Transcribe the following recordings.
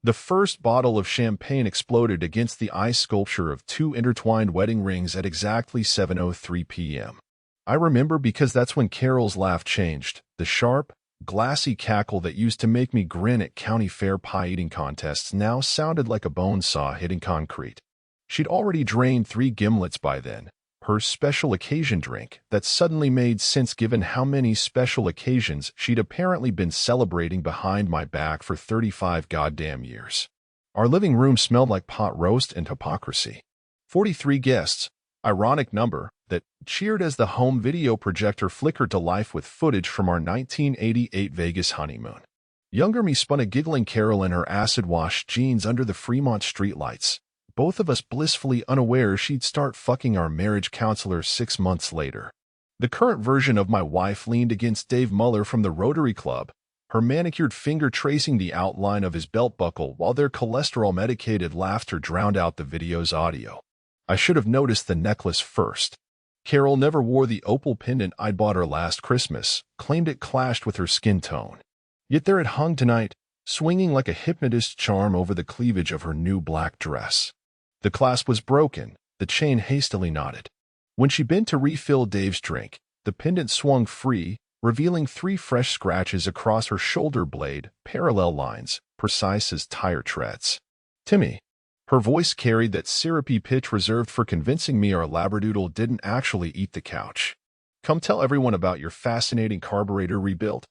The first bottle of champagne exploded against the ice sculpture of two intertwined wedding rings at exactly 7:03 p.m. I remember because that's when Carol's laugh changed. The sharp, glassy cackle that used to make me grin at county fair pie eating contests now sounded like a bone saw hitting concrete. She'd already drained 3 gimlets by then, her special occasion drink that suddenly made sense given how many special occasions she'd apparently been celebrating behind my back for 35 goddamn years. Our living room smelled like pot roast and hypocrisy. 43 guests, ironic number, that cheered as the home video projector flickered to life with footage from our 1988 Vegas honeymoon. Younger me spun a giggling Carol in her acid-washed jeans under the Fremont streetlights, both of us blissfully unaware she'd start fucking our marriage counselor 6 months later. The current version of my wife leaned against Dave Muller from the Rotary Club, her manicured finger tracing the outline of his belt buckle while their cholesterol-medicated laughter drowned out the video's audio. I should have noticed the necklace first. Carol never wore the opal pendant I'd bought her last Christmas, claimed it clashed with her skin tone. Yet there it hung tonight, swinging like a hypnotist's charm over the cleavage of her new black dress. The clasp was broken, the chain hastily knotted. When she bent to refill Dave's drink, the pendant swung free, revealing 3 fresh scratches across her shoulder blade, parallel lines, precise as tire treads. "Timmy." Her voice carried that syrupy pitch reserved for convincing me our labradoodle didn't actually eat the couch. "Come tell everyone about your fascinating carburetor rebuild."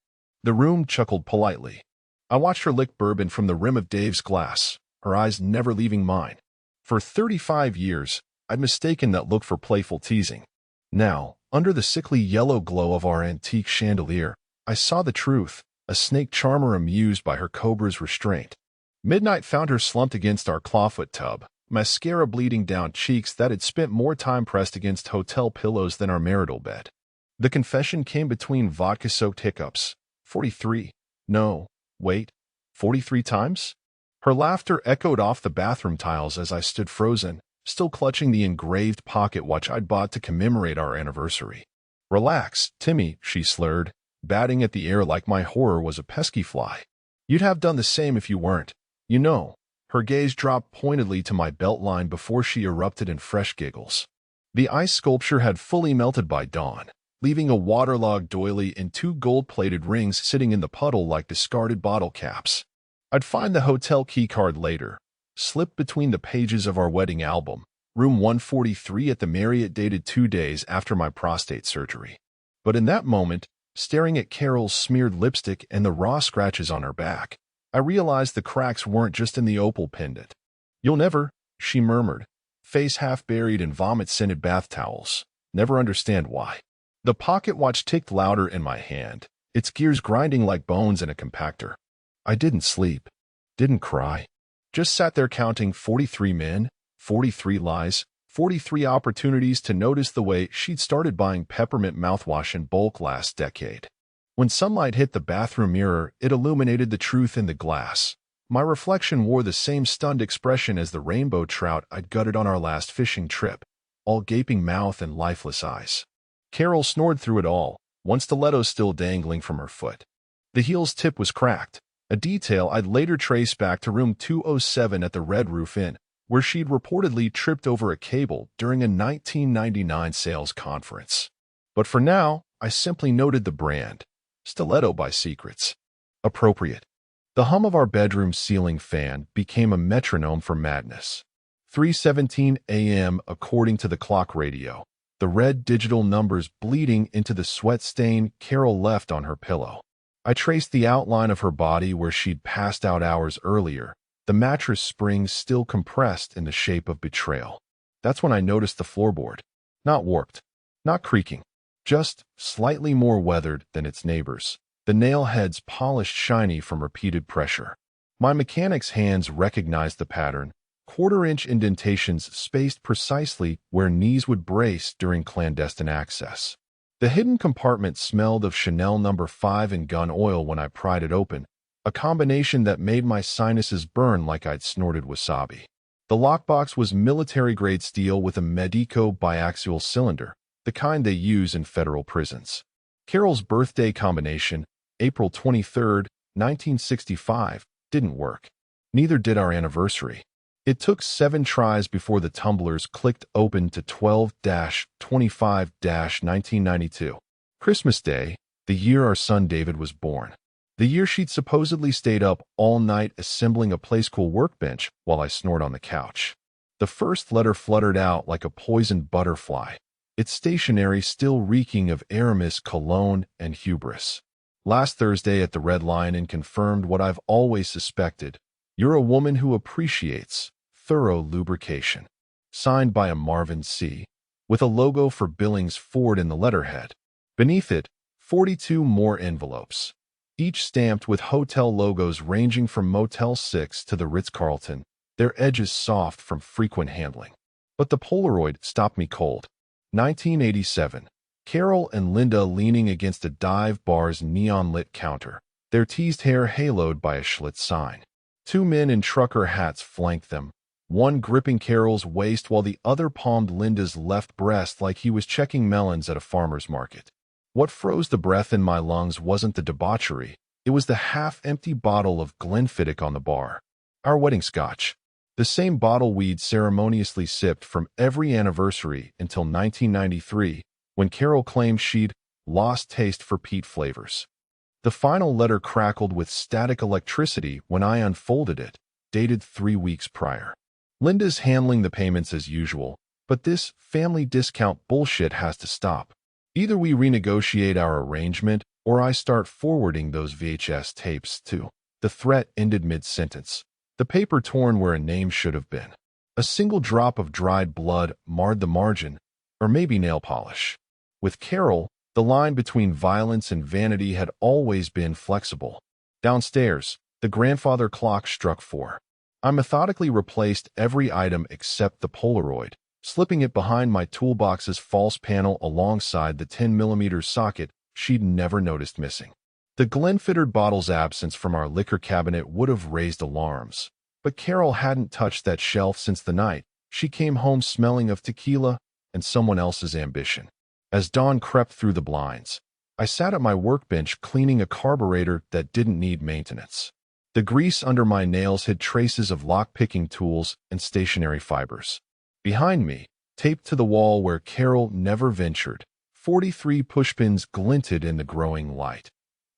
The room chuckled politely. I watched her lick bourbon from the rim of Dave's glass, her eyes never leaving mine. For 35 years, I'd mistaken that look for playful teasing. Now, under the sickly yellow glow of our antique chandelier, I saw the truth, a snake charmer amused by her cobra's restraint. Midnight found her slumped against our clawfoot tub, mascara bleeding down cheeks that had spent more time pressed against hotel pillows than our marital bed. The confession came between vodka-soaked hiccups. 43. No, wait, 43 times? Her laughter echoed off the bathroom tiles as I stood frozen, still clutching the engraved pocket watch I'd bought to commemorate our anniversary. "Relax, Timmy," she slurred, batting at the air like my horror was a pesky fly. "You'd have done the same if you weren't. You know." Her gaze dropped pointedly to my belt line before she erupted in fresh giggles. The ice sculpture had fully melted by dawn, leaving a waterlogged doily and 2 gold-plated rings sitting in the puddle like discarded bottle caps. I'd find the hotel keycard later, slipped between the pages of our wedding album, room 143 at the Marriott dated 2 days after my prostate surgery. But in that moment, staring at Carol's smeared lipstick and the raw scratches on her back, I realized the cracks weren't just in the opal pendant. "You'll never," she murmured, face half buried in vomit-scented bath towels, "never understand why." The pocket watch ticked louder in my hand, its gears grinding like bones in a compactor. I didn't sleep, didn't cry, just sat there counting 43 men, 43 lies, 43 opportunities to notice the way she'd started buying peppermint mouthwash in bulk last decade. When sunlight hit the bathroom mirror, it illuminated the truth in the glass. My reflection wore the same stunned expression as the rainbow trout I'd gutted on our last fishing trip, all gaping mouth and lifeless eyes. Carol snored through it all, one stiletto still dangling from her foot. The heel's tip was cracked, a detail I'd later trace back to room 207 at the Red Roof Inn, where she'd reportedly tripped over a cable during a 1999 sales conference. But for now, I simply noted the brand. Stiletto by Secrets. Appropriate. The hum of our bedroom ceiling fan became a metronome for madness. 3:17 a.m. according to the clock radio, the red digital numbers bleeding into the sweat stain Carol left on her pillow. I traced the outline of her body where she'd passed out hours earlier, the mattress springs still compressed in the shape of betrayal. That's when I noticed the floorboard. Not warped, not creaking, just slightly more weathered than its neighbors, the nail heads polished shiny from repeated pressure. My mechanic's hands recognized the pattern, quarter-inch indentations spaced precisely where knees would brace during clandestine access. The hidden compartment smelled of Chanel No. 5 and gun oil when I pried it open, a combination that made my sinuses burn like I'd snorted wasabi. The lockbox was military-grade steel with a Medico biaxial cylinder, the kind they use in federal prisons. Carol's birthday combination, April 23, 1965, didn't work. Neither did our anniversary. It took 7 tries before the tumblers clicked open to 12-25-1992. Christmas Day, the year our son David was born. The year she'd supposedly stayed up all night assembling a Playskool workbench while I snored on the couch. The first letter fluttered out like a poisoned butterfly, its stationery still reeking of Aramis, cologne, and hubris. Last Thursday at the Red Lion confirmed what I've always suspected. You're a woman who appreciates thorough lubrication. Signed by a Marvin C., with a logo for Billings Ford in the letterhead. Beneath it, 42 more envelopes, each stamped with hotel logos ranging from Motel 6 to the Ritz-Carlton, their edges soft from frequent handling. But the Polaroid stopped me cold. 1987. Carol and Linda leaning against a dive bar's neon-lit counter, their teased hair haloed by a Schlitz sign. 2 men in trucker hats flanked them, one gripping Carol's waist while the other palmed Linda's left breast like he was checking melons at a farmer's market. What froze the breath in my lungs wasn't the debauchery, it was the half-empty bottle of Glenfiddich on the bar. Our wedding scotch. The same bottle we'd ceremoniously sipped from every anniversary until 1993, when Carol claimed she'd lost taste for peat flavors. The final letter crackled with static electricity when I unfolded it, dated 3 weeks prior. Linda's handling the payments as usual, but this family discount bullshit has to stop. Either we renegotiate our arrangement, or I start forwarding those VHS tapes too. The threat ended mid-sentence, the paper torn where a name should have been. A single drop of dried blood marred the margin, or maybe nail polish. With Carol, the line between violence and vanity had always been flexible. Downstairs, the grandfather clock struck 4. I methodically replaced every item except the Polaroid, slipping it behind my toolbox's false panel alongside the 10mm socket she'd never noticed missing. The Glenfiddich bottle's absence from our liquor cabinet would have raised alarms, but Carol hadn't touched that shelf since the night she came home smelling of tequila and someone else's ambition. As dawn crept through the blinds, I sat at my workbench cleaning a carburetor that didn't need maintenance. The grease under my nails hid traces of lock-picking tools and stationary fibers. Behind me, taped to the wall where Carol never ventured, 43 pushpins glinted in the growing light,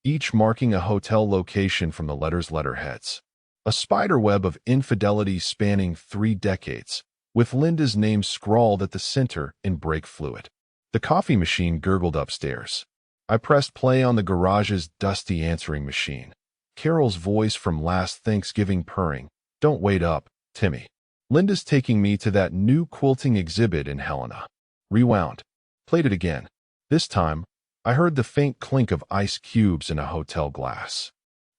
each marking a hotel location from the letter's letterheads. A spiderweb of infidelity spanning 3 decades, with Linda's name scrawled at the center in brake fluid. The coffee machine gurgled upstairs. I pressed play on the garage's dusty answering machine. Carol's voice from last Thanksgiving purring, "Don't wait up, Timmy. Linda's taking me to that new quilting exhibit in Helena." Rewound. Played it again. This time, I heard the faint clink of ice cubes in a hotel glass.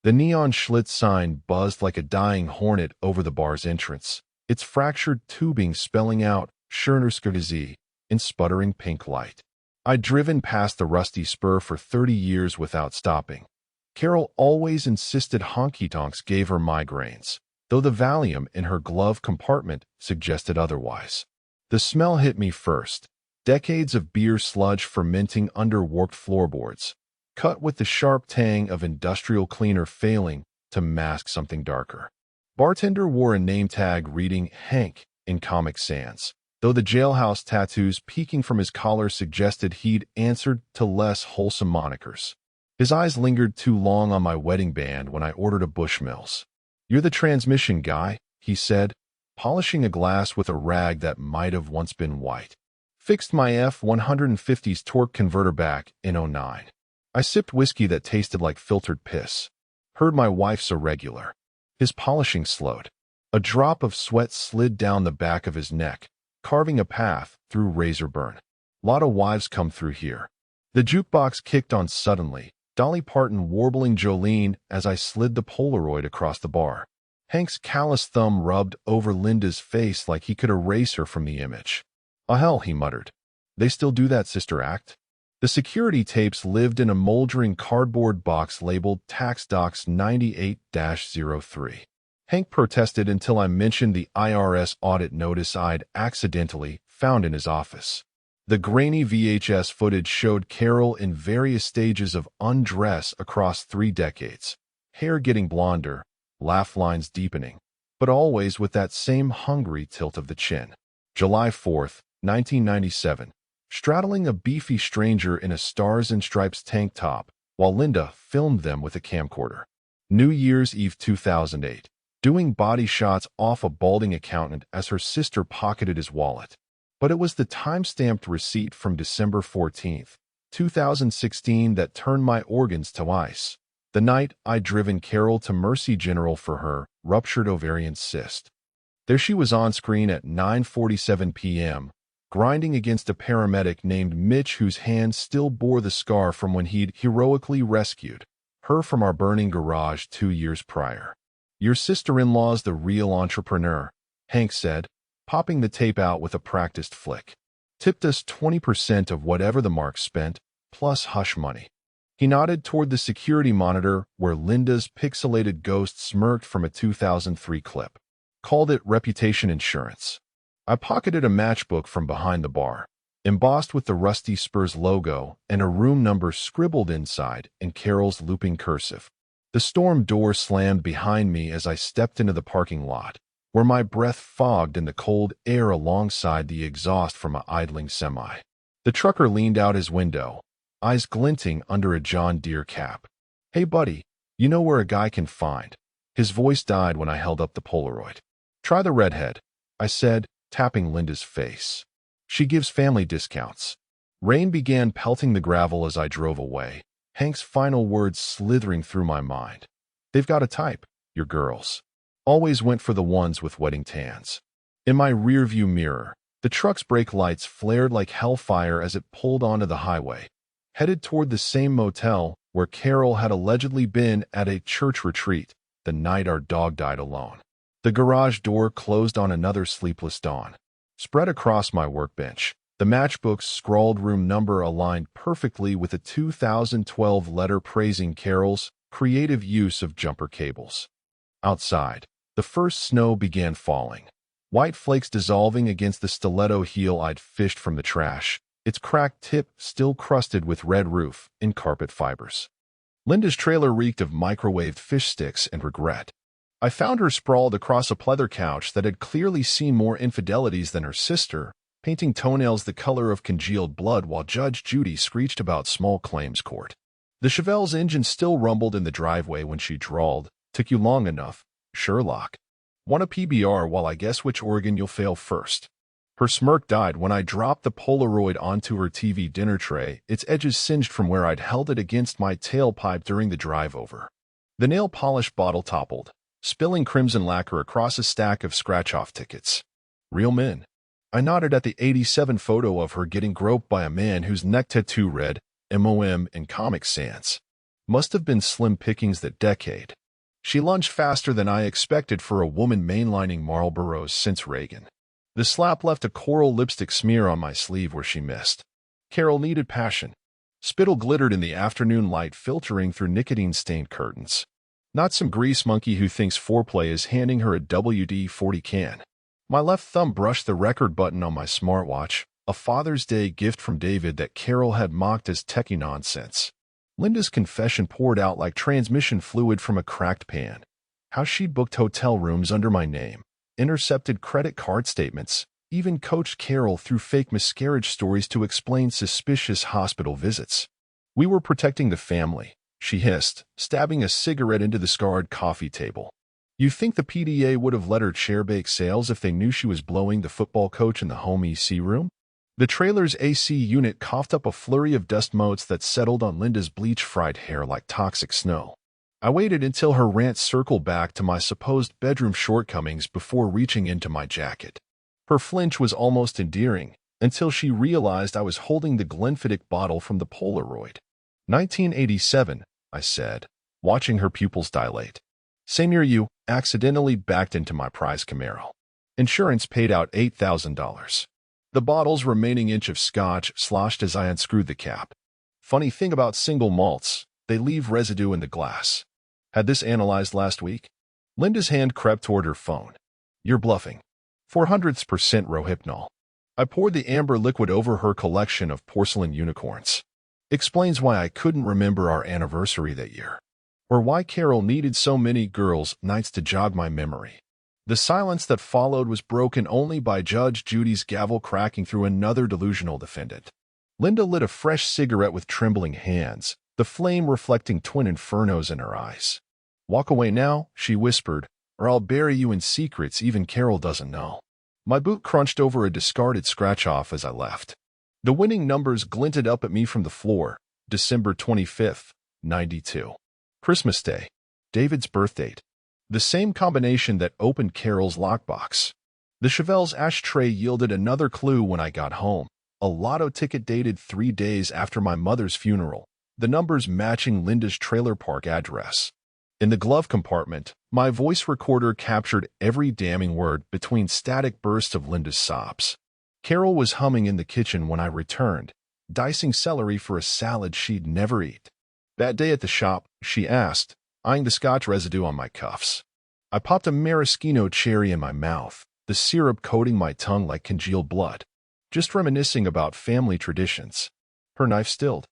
The neon Schlitz sign buzzed like a dying hornet over the bar's entrance, its fractured tubing spelling out Schönerskirtesee in sputtering pink light. I'd driven past the rusty spur for 30 years without stopping. Carol always insisted honky-tonks gave her migraines, though the Valium in her glove compartment suggested otherwise. The smell hit me first. Decades of beer sludge fermenting under warped floorboards, cut with the sharp tang of industrial cleaner failing to mask something darker. Bartender wore a name tag reading Hank in Comic Sans, though the jailhouse tattoos peeking from his collar suggested he'd answered to less wholesome monikers. His eyes lingered too long on my wedding band when I ordered a Bushmills. "You're the transmission guy," he said, polishing a glass with a rag that might have once been white. Fixed my F-150's torque converter back in '09. I sipped whiskey that tasted like filtered piss. Heard my wife's irregular. His polishing slowed. A drop of sweat slid down the back of his neck, carving a path through razor burn. Lot of wives come through here. The jukebox kicked on suddenly, Dolly Parton warbling Jolene as I slid the Polaroid across the bar. Hank's callous thumb rubbed over Linda's face like he could erase her from the image. "Oh hell," he muttered. "They still do that, Sister Act?" The security tapes lived in a moldering cardboard box labeled Tax Docs 98-03. Hank protested until I mentioned the IRS audit notice I'd accidentally found in his office. The grainy VHS footage showed Carol in various stages of undress across 3 decades, hair getting blonder, laugh lines deepening, but always with that same hungry tilt of the chin. July 4th, 1997. Straddling a beefy stranger in a Stars and Stripes tank top, while Linda filmed them with a camcorder. New Year's Eve 2008. Doing body shots off a balding accountant as her sister pocketed his wallet. But it was the time-stamped receipt from December 14th, 2016 that turned my organs to ice. The night I'd driven Carol to Mercy General for her ruptured ovarian cyst. There she was on screen at 9:47 p.m., grinding against a paramedic named Mitch whose hand still bore the scar from when he'd heroically rescued her from our burning garage 2 years prior. "Your sister-in-law's the real entrepreneur," Hank said, popping the tape out with a practiced flick. "Tipped us 20% of whatever the Marks spent, plus hush money." He nodded toward the security monitor where Linda's pixelated ghost smirked from a 2003 clip. "Called it reputation insurance." I pocketed a matchbook from behind the bar, embossed with the Rusty Spurs logo and a room number scribbled inside in Carol's looping cursive. The storm door slammed behind me as I stepped into the parking lot, where my breath fogged in the cold air alongside the exhaust from an idling semi. The trucker leaned out his window, eyes glinting under a John Deere cap. "Hey buddy, you know where a guy can find?" His voice died when I held up the Polaroid. "Try the redhead," I said, tapping Linda's face. "She gives family discounts." Rain began pelting the gravel as I drove away, Hank's final words slithering through my mind. "They've got a type, your girls. Always went for the ones with wedding tans." In my rearview mirror, the truck's brake lights flared like hellfire as it pulled onto the highway, headed toward the same motel where Carol had allegedly been at a church retreat the night our dog died alone. The garage door closed on another sleepless dawn. Spread across my workbench, the matchbook's scrawled room number aligned perfectly with a 2012 letter praising Carol's creative use of jumper cables. Outside, the first snow began falling, white flakes dissolving against the stiletto heel I'd fished from the trash, its cracked tip still crusted with red roof and carpet fibers. Linda's trailer reeked of microwaved fish sticks and regret. I found her sprawled across a pleather couch that had clearly seen more infidelities than her sister, painting toenails the color of congealed blood while Judge Judy screeched about small claims court. The Chevelle's engine still rumbled in the driveway when she drawled, "Took you long enough, Sherlock. Want a PBR while I guess which organ you'll fail first." Her smirk died when I dropped the Polaroid onto her TV dinner tray, its edges singed from where I'd held it against my tailpipe during the drive over. The nail polish bottle toppled, spilling crimson lacquer across a stack of scratch-off tickets. "Real men." I nodded at the '87 photo of her getting groped by a man whose neck tattoo read MOM in Comic Sans. Must have been slim pickings that decade. She lunged faster than I expected for a woman mainlining Marlboros since Reagan. The slap left a coral lipstick smear on my sleeve where she missed. Carol needed passion. Spittle glittered in the afternoon light filtering through nicotine-stained curtains. Not some grease monkey who thinks foreplay is handing her a WD-40 can. My left thumb brushed the record button on my smartwatch, a Father's Day gift from David that Carol had mocked as techie nonsense. Linda's confession poured out like transmission fluid from a cracked pan. How she'd booked hotel rooms under my name, intercepted credit card statements, even coached Carol through fake miscarriage stories to explain suspicious hospital visits. "We were protecting the family," she hissed, stabbing a cigarette into the scarred coffee table. "You think the PDA would have let her chair bake sales if they knew she was blowing the football coach in the home EC room?" The trailer's AC unit coughed up a flurry of dust motes that settled on Linda's bleach-fried hair like toxic snow. I waited until her rant circled back to my supposed bedroom shortcomings before reaching into my jacket. Her flinch was almost endearing, until she realized I was holding the Glenfiddich bottle from the Polaroid. 1987, I said, watching her pupils dilate. "Same year you accidentally backed into my prize Camaro. Insurance paid out $8,000. The bottle's remaining inch of scotch sloshed as I unscrewed the cap. Funny thing about single malts, they leave residue in the glass. Had this analyzed last week?" Linda's hand crept toward her phone. "You're bluffing. 0.04% Rohypnol." I poured the amber liquid over her collection of porcelain unicorns. Explains why I couldn't remember our anniversary that year. Or why Carol needed so many girls' nights to jog my memory. The silence that followed was broken only by Judge Judy's gavel cracking through another delusional defendant. Linda lit a fresh cigarette with trembling hands, the flame reflecting twin infernos in her eyes. "Walk away now," she whispered, "or I'll bury you in secrets even Carol doesn't know." My boot crunched over a discarded scratch-off as I left. The winning numbers glinted up at me from the floor. December 25th, 92. Christmas Day. David's birthdate. The same combination that opened Carol's lockbox. The Chevelle's ashtray yielded another clue when I got home. A lotto ticket dated 3 days after my mother's funeral, the numbers matching Linda's trailer park address. In the glove compartment, my voice recorder captured every damning word between static bursts of Linda's sobs. Carol was humming in the kitchen when I returned, dicing celery for a salad she'd never eat. "That day at the shop?" she asked, eyeing the scotch residue on my cuffs. I popped a maraschino cherry in my mouth, the syrup coating my tongue like congealed blood. Just reminiscing about family traditions. Her knife stilled.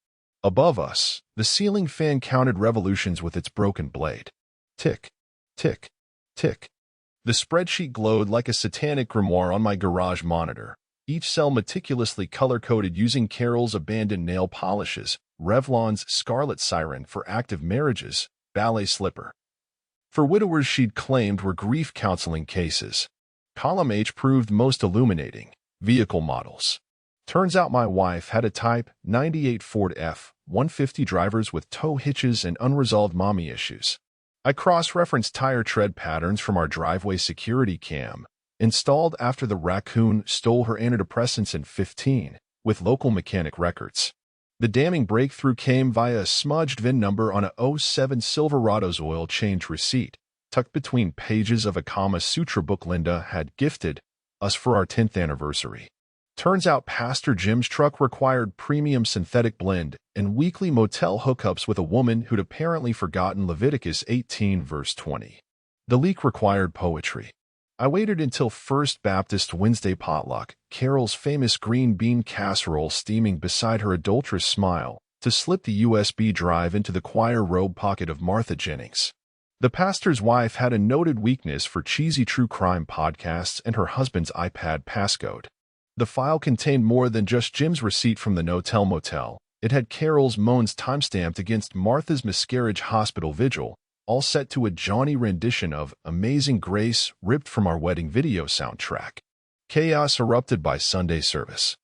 Above us, the ceiling fan counted revolutions with its broken blade. Tick, tick, tick. The spreadsheet glowed like a satanic grimoire on my garage monitor, each cell meticulously color-coded using Carol's abandoned nail polishes, Revlon's scarlet siren for active marriages, ballet slipper for widowers she'd claimed were grief counseling cases. Column H proved most illuminating. Vehicle models. Turns out my wife had a Type 98 Ford F-150 drivers with tow hitches and unresolved mommy issues. I cross-referenced tire tread patterns from our driveway security cam, installed after the raccoon stole her antidepressants in 15, with local mechanic records. The damning breakthrough came via a smudged VIN number on a '07 Silverado's oil change receipt, tucked between pages of a Kama Sutra book Linda had gifted us for our 10th anniversary. Turns out Pastor Jim's truck required premium synthetic blend and weekly motel hookups with a woman who'd apparently forgotten Leviticus 18 verse 20. The leak required poetry. I waited until First Baptist Wednesday potluck, Carol's famous green bean casserole steaming beside her adulterous smile, to slip the USB drive into the choir robe pocket of Martha Jennings. The pastor's wife had a noted weakness for cheesy true crime podcasts and her husband's iPad passcode. The file contained more than just Jim's receipt from the no-tell motel. It had Carol's moans timestamped against Martha's miscarriage hospital vigil, all set to a jaunty rendition of Amazing Grace ripped from our wedding video soundtrack. Chaos erupted by Sunday service.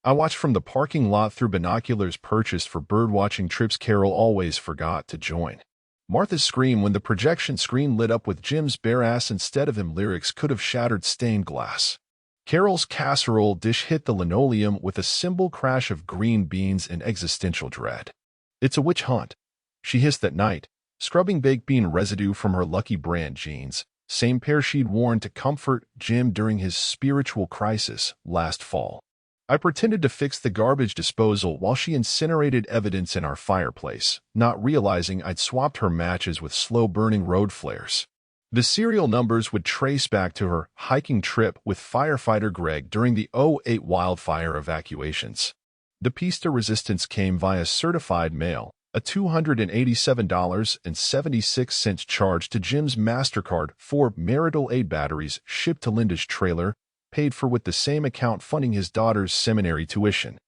I watched from the parking lot through binoculars purchased for birdwatching trips Carol always forgot to join. Martha's scream when the projection screen lit up with Jim's bare ass instead of him lyrics could have shattered stained glass. Carol's casserole dish hit the linoleum with a cymbal crash of green beans and existential dread. "It's a witch hunt," she hissed that night, scrubbing baked bean residue from her Lucky Brand jeans, same pair she'd worn to comfort Jim during his spiritual crisis last fall. I pretended to fix the garbage disposal while she incinerated evidence in our fireplace, not realizing I'd swapped her matches with slow-burning road flares. The serial numbers would trace back to her hiking trip with firefighter Greg during the '08 wildfire evacuations. The piece de resistance came via certified mail, a $287.76 charge to Jim's MasterCard for marital aid batteries shipped to Linda's trailer, paid for with the same account funding his daughter's seminary tuition.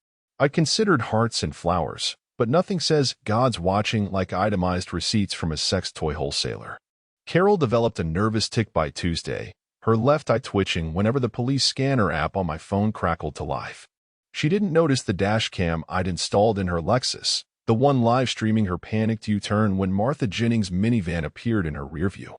I considered hearts and flowers, but nothing says God's watching like itemized receipts from a sex toy wholesaler. Carol developed a nervous tic by Tuesday, her left eye twitching whenever the police scanner app on my phone crackled to life. She didn't notice the dash cam I'd installed in her Lexus, the one live streaming her panicked U-turn when Martha Jennings' minivan appeared in her rearview.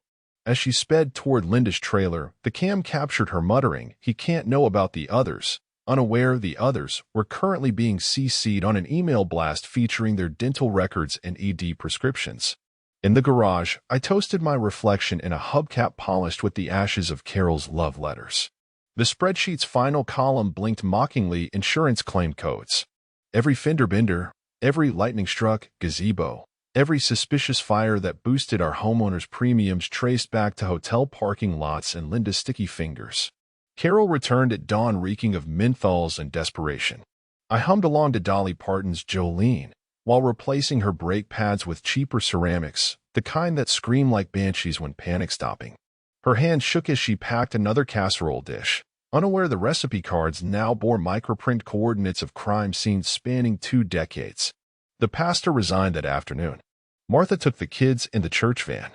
As she sped toward Linda's trailer, the cam captured her muttering, "He can't know about the others," unaware the others were currently being CC'd on an email blast featuring their dental records and ED prescriptions. In the garage, I toasted my reflection in a hubcap polished with the ashes of Carol's love letters. The spreadsheet's final column blinked mockingly insurance claim codes. Every fender bender, every lightning-struck gazebo, every suspicious fire that boosted our homeowners' premiums traced back to hotel parking lots and Linda's sticky fingers. Carol returned at dawn reeking of menthols and desperation. I hummed along to Dolly Parton's Jolene, while replacing her brake pads with cheaper ceramics, the kind that scream like banshees when panic stopping. Her hand shook as she packed another casserole dish, unaware the recipe cards now bore microprint coordinates of crime scenes spanning 2 decades. The pastor resigned that afternoon. Martha took the kids in the church van.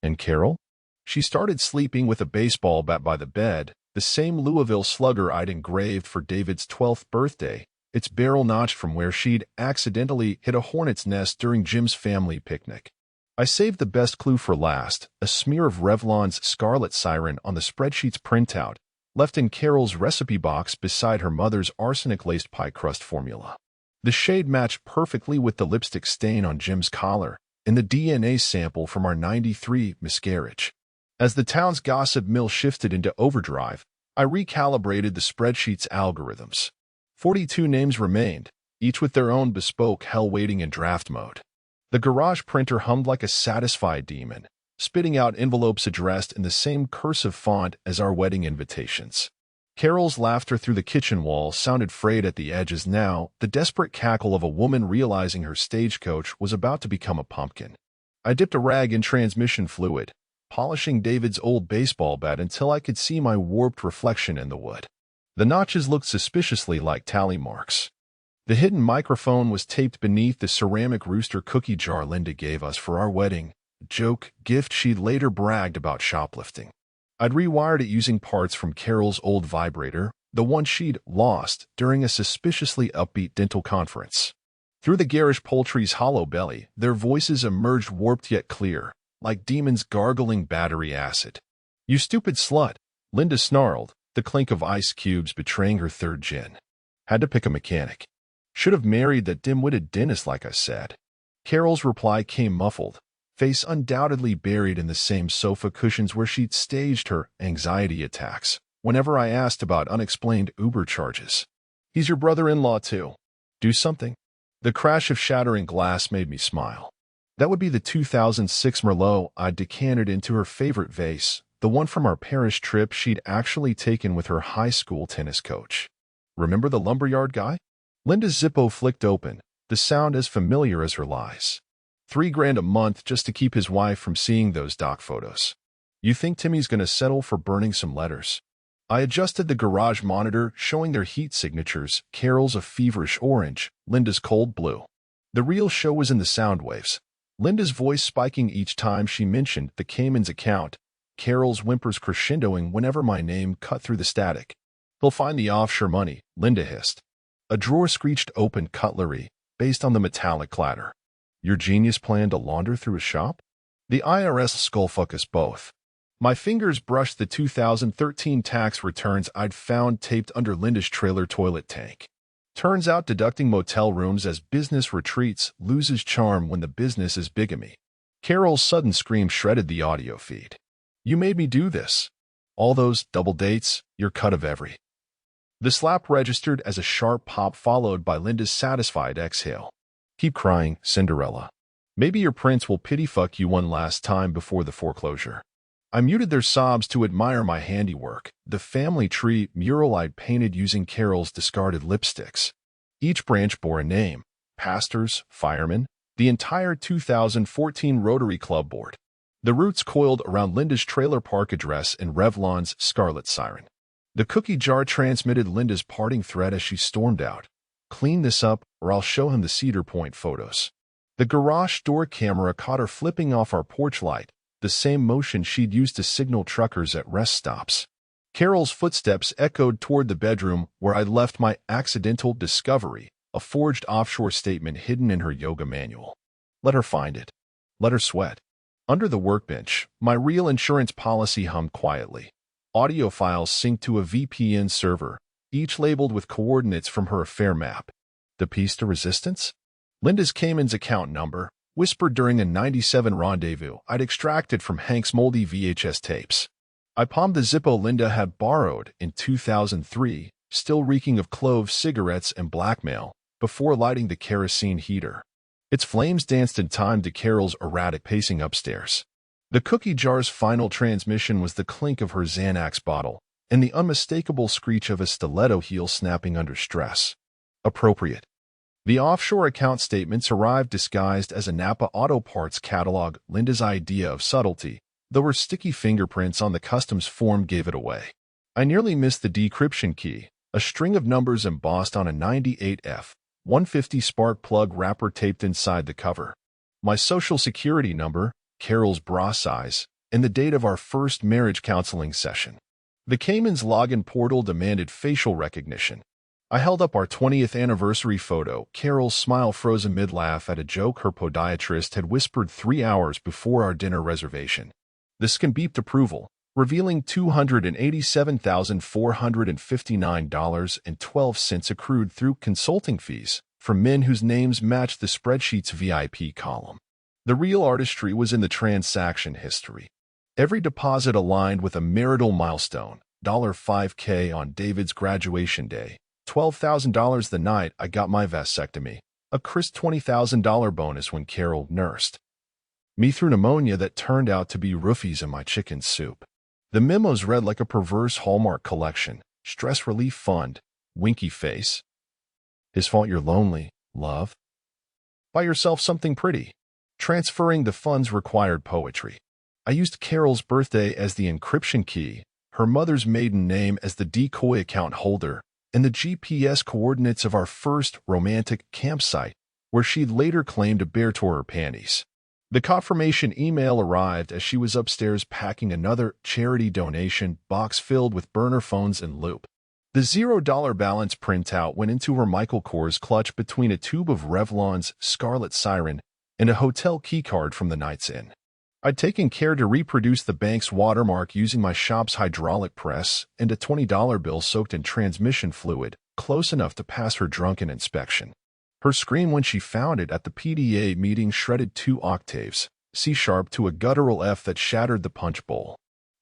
And Carol? She started sleeping with a baseball bat by the bed, the same Louisville Slugger I'd engraved for David's 12th birthday, its barrel notched from where she'd accidentally hit a hornet's nest during Jim's family picnic. I saved the best clue for last, a smear of Revlon's Scarlet Siren on the spreadsheet's printout, left in Carol's recipe box beside her mother's arsenic-laced pie crust formula. The shade matched perfectly with the lipstick stain on Jim's collar and the DNA sample from our '93 miscarriage. As the town's gossip mill shifted into overdrive, I recalibrated the spreadsheet's algorithms. 42 names remained, each with their own bespoke hell waiting in draft mode. The garage printer hummed like a satisfied demon, spitting out envelopes addressed in the same cursive font as our wedding invitations. Carol's laughter through the kitchen wall sounded frayed at the edges now, the desperate cackle of a woman realizing her stagecoach was about to become a pumpkin. I dipped a rag in transmission fluid, polishing David's old baseball bat until I could see my warped reflection in the wood. The notches looked suspiciously like tally marks. The hidden microphone was taped beneath the ceramic rooster cookie jar Linda gave us for our wedding, a joke gift she'd later bragged about shoplifting. I'd rewired it using parts from Carol's old vibrator, the one she'd lost during a suspiciously upbeat dental conference. Through the garish poultry's hollow belly, their voices emerged warped yet clear, like demons gargling battery acid. "You stupid slut," Linda snarled, the clink of ice cubes betraying her third gin. "Had to pick a mechanic. Should have married that dim-witted dentist like I said." Carol's reply came muffled, face undoubtedly buried in the same sofa cushions where she'd staged her anxiety attacks whenever I asked about unexplained Uber charges. "He's your brother-in-law too. Do something." The crash of shattering glass made me smile. That would be the 2006 Merlot I'd decanted into her favorite vase, the one from our Paris trip she'd actually taken with her high school tennis coach. Remember the lumberyard guy? Linda's Zippo flicked open, the sound as familiar as her lies. $3,000 a month just to keep his wife from seeing those doc photos. You think Timmy's gonna settle for burning some letters? I adjusted the garage monitor, showing their heat signatures, Carol's a feverish orange, Linda's cold blue. The real show was in the sound waves. Linda's voice spiking each time she mentioned the Cayman's account, Carol's whimpers crescendoing whenever my name cut through the static. "He'll find the offshore money," Linda hissed. A drawer screeched open cutlery, based on the metallic clatter. "Your genius plan to launder through a shop?" The IRS skullfuck us both. My fingers brushed the 2013 tax returns I'd found taped under Linda's trailer toilet tank. Turns out deducting motel rooms as business retreats loses charm when the business is bigamy. Carol's sudden scream shredded the audio feed. "You made me do this. All those double dates, your cut of every." The slap registered as a sharp pop followed by Linda's satisfied exhale. "Keep crying, Cinderella. Maybe your prince will pity fuck you one last time before the foreclosure." I muted their sobs to admire my handiwork, the family tree mural I'd painted using Carol's discarded lipsticks. Each branch bore a name: pastors, firemen, the entire 2014 Rotary Club board. The roots coiled around Linda's trailer park address and Revlon's Scarlet Siren. The cookie jar transmitted Linda's parting threat as she stormed out. "Clean this up, or I'll show him the Cedar Point photos." The garage door camera caught her flipping off our porch light, the same motion she'd used to signal truckers at rest stops. Carol's footsteps echoed toward the bedroom where I'd left my accidental discovery, a forged offshore statement hidden in her yoga manual. Let her find it. Let her sweat. Under the workbench, my real insurance policy hummed quietly. Audio files synced to a VPN server, each labeled with coordinates from her affair map. The piece de resistance? Linda's Cayman's account number, whispered during a '97 rendezvous I'd extracted from Hank's moldy VHS tapes. I palmed the Zippo Linda had borrowed in 2003, still reeking of clove cigarettes and blackmail, before lighting the kerosene heater. Its flames danced in time to Carol's erratic pacing upstairs. The cookie jar's final transmission was the clink of her Xanax bottle and the unmistakable screech of a stiletto heel snapping under stress. Appropriate. The offshore account statements arrived disguised as a Napa Auto Parts catalog, Linda's idea of subtlety, though her sticky fingerprints on the customs form gave it away. I nearly missed the decryption key, a string of numbers embossed on a 98F 150 spark plug wrapper taped inside the cover. My social security number, Carol's bra size, and the date of our first marriage counseling session. The Cayman's login portal demanded facial recognition. I held up our 20th anniversary photo. Carol's smile froze amid laugh at a joke her podiatrist had whispered 3 hours before our dinner reservation. The scan beeped approval, revealing $287,459.12 accrued through consulting fees from men whose names matched the spreadsheet's VIP column. The real artistry was in the transaction history. Every deposit aligned with a marital milestone, $5K on David's graduation day, $12,000 the night I got my vasectomy, a crisp $20,000 bonus when Carol nursed me through pneumonia that turned out to be roofies in my chicken soup. The memos read like a perverse Hallmark collection: stress relief fund, winky face. His fault you're lonely, love. Buy yourself something pretty. Transferring the funds required poetry. I used Carol's birthday as the encryption key, her mother's maiden name as the decoy account holder, and the GPS coordinates of our first romantic campsite, where she'd later claimed a bear tore her panties. The confirmation email arrived as she was upstairs packing another charity donation box filled with burner phones and loop. The $0 balance printout went into her Michael Kors clutch between a tube of Revlon's Scarlet Siren and a hotel keycard from the Night's Inn. I'd taken care to reproduce the bank's watermark using my shop's hydraulic press and a $20 bill soaked in transmission fluid, close enough to pass her drunken inspection. Her scream when she found it at the PDA meeting shredded 2 octaves, C-sharp to a guttural F that shattered the punch bowl.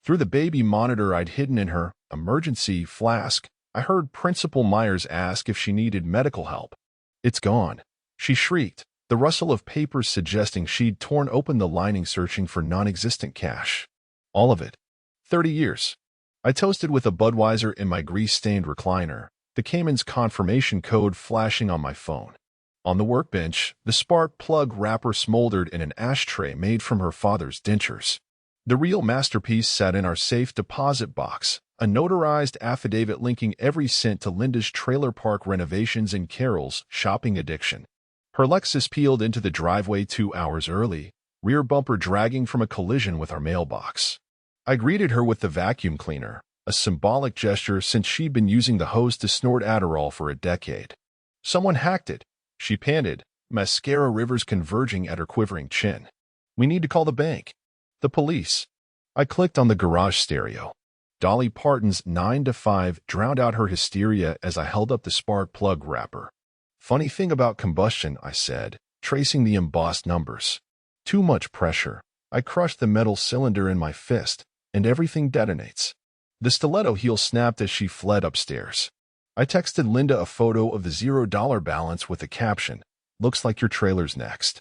Through the baby monitor I'd hidden in her emergency flask, I heard Principal Myers ask if she needed medical help. "It's gone," she shrieked, the rustle of papers suggesting she'd torn open the lining searching for non-existent cash. All of it. 30 years. I toasted with a Budweiser in my grease-stained recliner, the Cayman's confirmation code flashing on my phone. On the workbench, the spark plug wrapper smoldered in an ashtray made from her father's dentures. The real masterpiece sat in our safe deposit box, a notarized affidavit linking every cent to Linda's trailer park renovations and Carol's shopping addiction. Her Lexus peeled into the driveway 2 hours early, rear bumper dragging from a collision with our mailbox. I greeted her with the vacuum cleaner, a symbolic gesture since she'd been using the hose to snort Adderall for a decade. "Someone hacked it," she panted, mascara rivers converging at her quivering chin. "We need to call the bank." "The police." I clicked on the garage stereo. Dolly Parton's 9 to 5 drowned out her hysteria as I held up the spark plug wrapper. "Funny thing about combustion," I said, tracing the embossed numbers. "Too much pressure. I crush the metal cylinder in my fist, and everything detonates." The stiletto heel snapped as she fled upstairs. I texted Linda a photo of the $0 balance with the caption, "Looks like your trailer's next."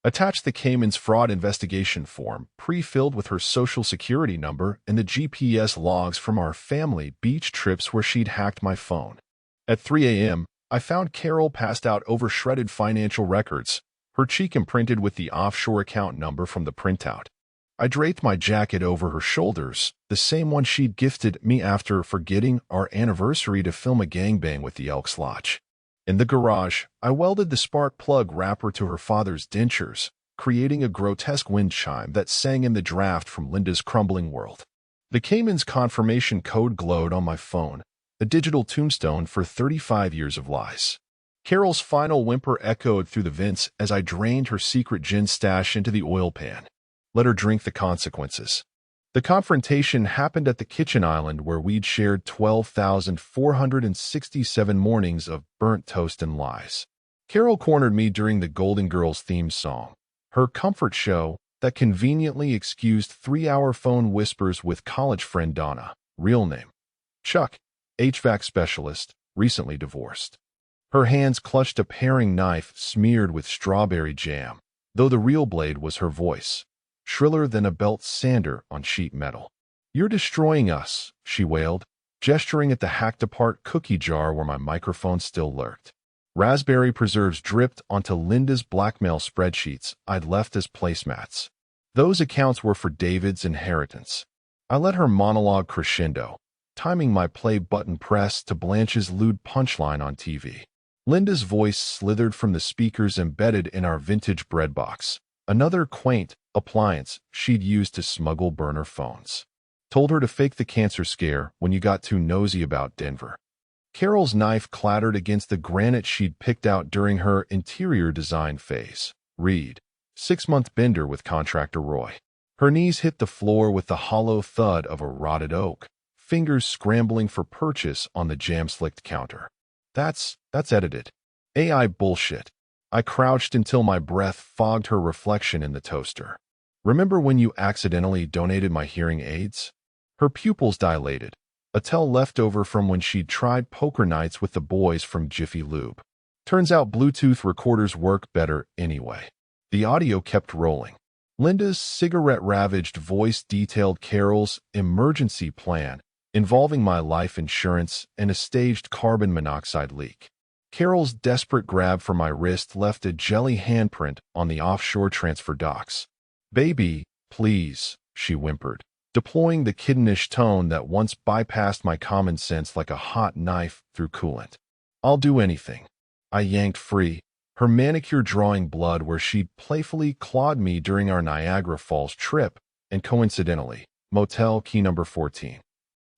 Attached the Cayman's fraud investigation form, pre-filled with her social security number and the GPS logs from our family beach trips where she'd hacked my phone. At 3 a.m., I found Carol passed out over shredded financial records, her cheek imprinted with the offshore account number from the printout. I draped my jacket over her shoulders, the same one she'd gifted me after forgetting our anniversary to film a gangbang with the Elks Lodge. In the garage, I welded the spark plug wrapper to her father's dentures, creating a grotesque wind chime that sang in the draft from Linda's crumbling world. The Cayman's confirmation code glowed on my phone, a digital tombstone for 35 years of lies. Carol's final whimper echoed through the vents as I drained her secret gin stash into the oil pan. Let her drink the consequences. The confrontation happened at the kitchen island where we'd shared 12,467 mornings of burnt toast and lies. Carol cornered me during the Golden Girls theme song, her comfort show that conveniently excused 3-hour phone whispers with college friend Donna, real name Chuck, HVAC specialist, recently divorced. Her hands clutched a paring knife smeared with strawberry jam, though the real blade was her voice, shriller than a belt sander on sheet metal. "You're destroying us," she wailed, gesturing at the hacked-apart cookie jar where my microphone still lurked. Raspberry preserves dripped onto Linda's blackmail spreadsheets I'd left as placemats. Those accounts were for David's inheritance. I let her monologue crescendo, timing my play button press to Blanche's lewd punchline on TV. Linda's voice slithered from the speakers embedded in our vintage bread box, another quaint appliance she'd used to smuggle burner phones. Told her to fake the cancer scare when you got too nosy about Denver. Carol's knife clattered against the granite she'd picked out during her interior design phase. Read. 6-month bender with contractor Roy. Her knees hit the floor with the hollow thud of a rotted oak, fingers scrambling for purchase on the jam-slicked counter. That's edited. AI bullshit. I crouched until my breath fogged her reflection in the toaster. Remember when you accidentally donated my hearing aids? Her pupils dilated, a tell leftover from when she'd tried poker nights with the boys from Jiffy Lube. Turns out Bluetooth recorders work better anyway. The audio kept rolling. Linda's cigarette-ravaged voice detailed Carol's emergency plan involving my life insurance and a staged carbon monoxide leak. Carol's desperate grab for my wrist left a jelly handprint on the offshore transfer docks. "Baby, please," she whimpered, deploying the kittenish tone that once bypassed my common sense like a hot knife through coolant. "I'll do anything." I yanked free, her manicure drawing blood where she'd playfully clawed me during our Niagara Falls trip, and coincidentally, motel key number 14.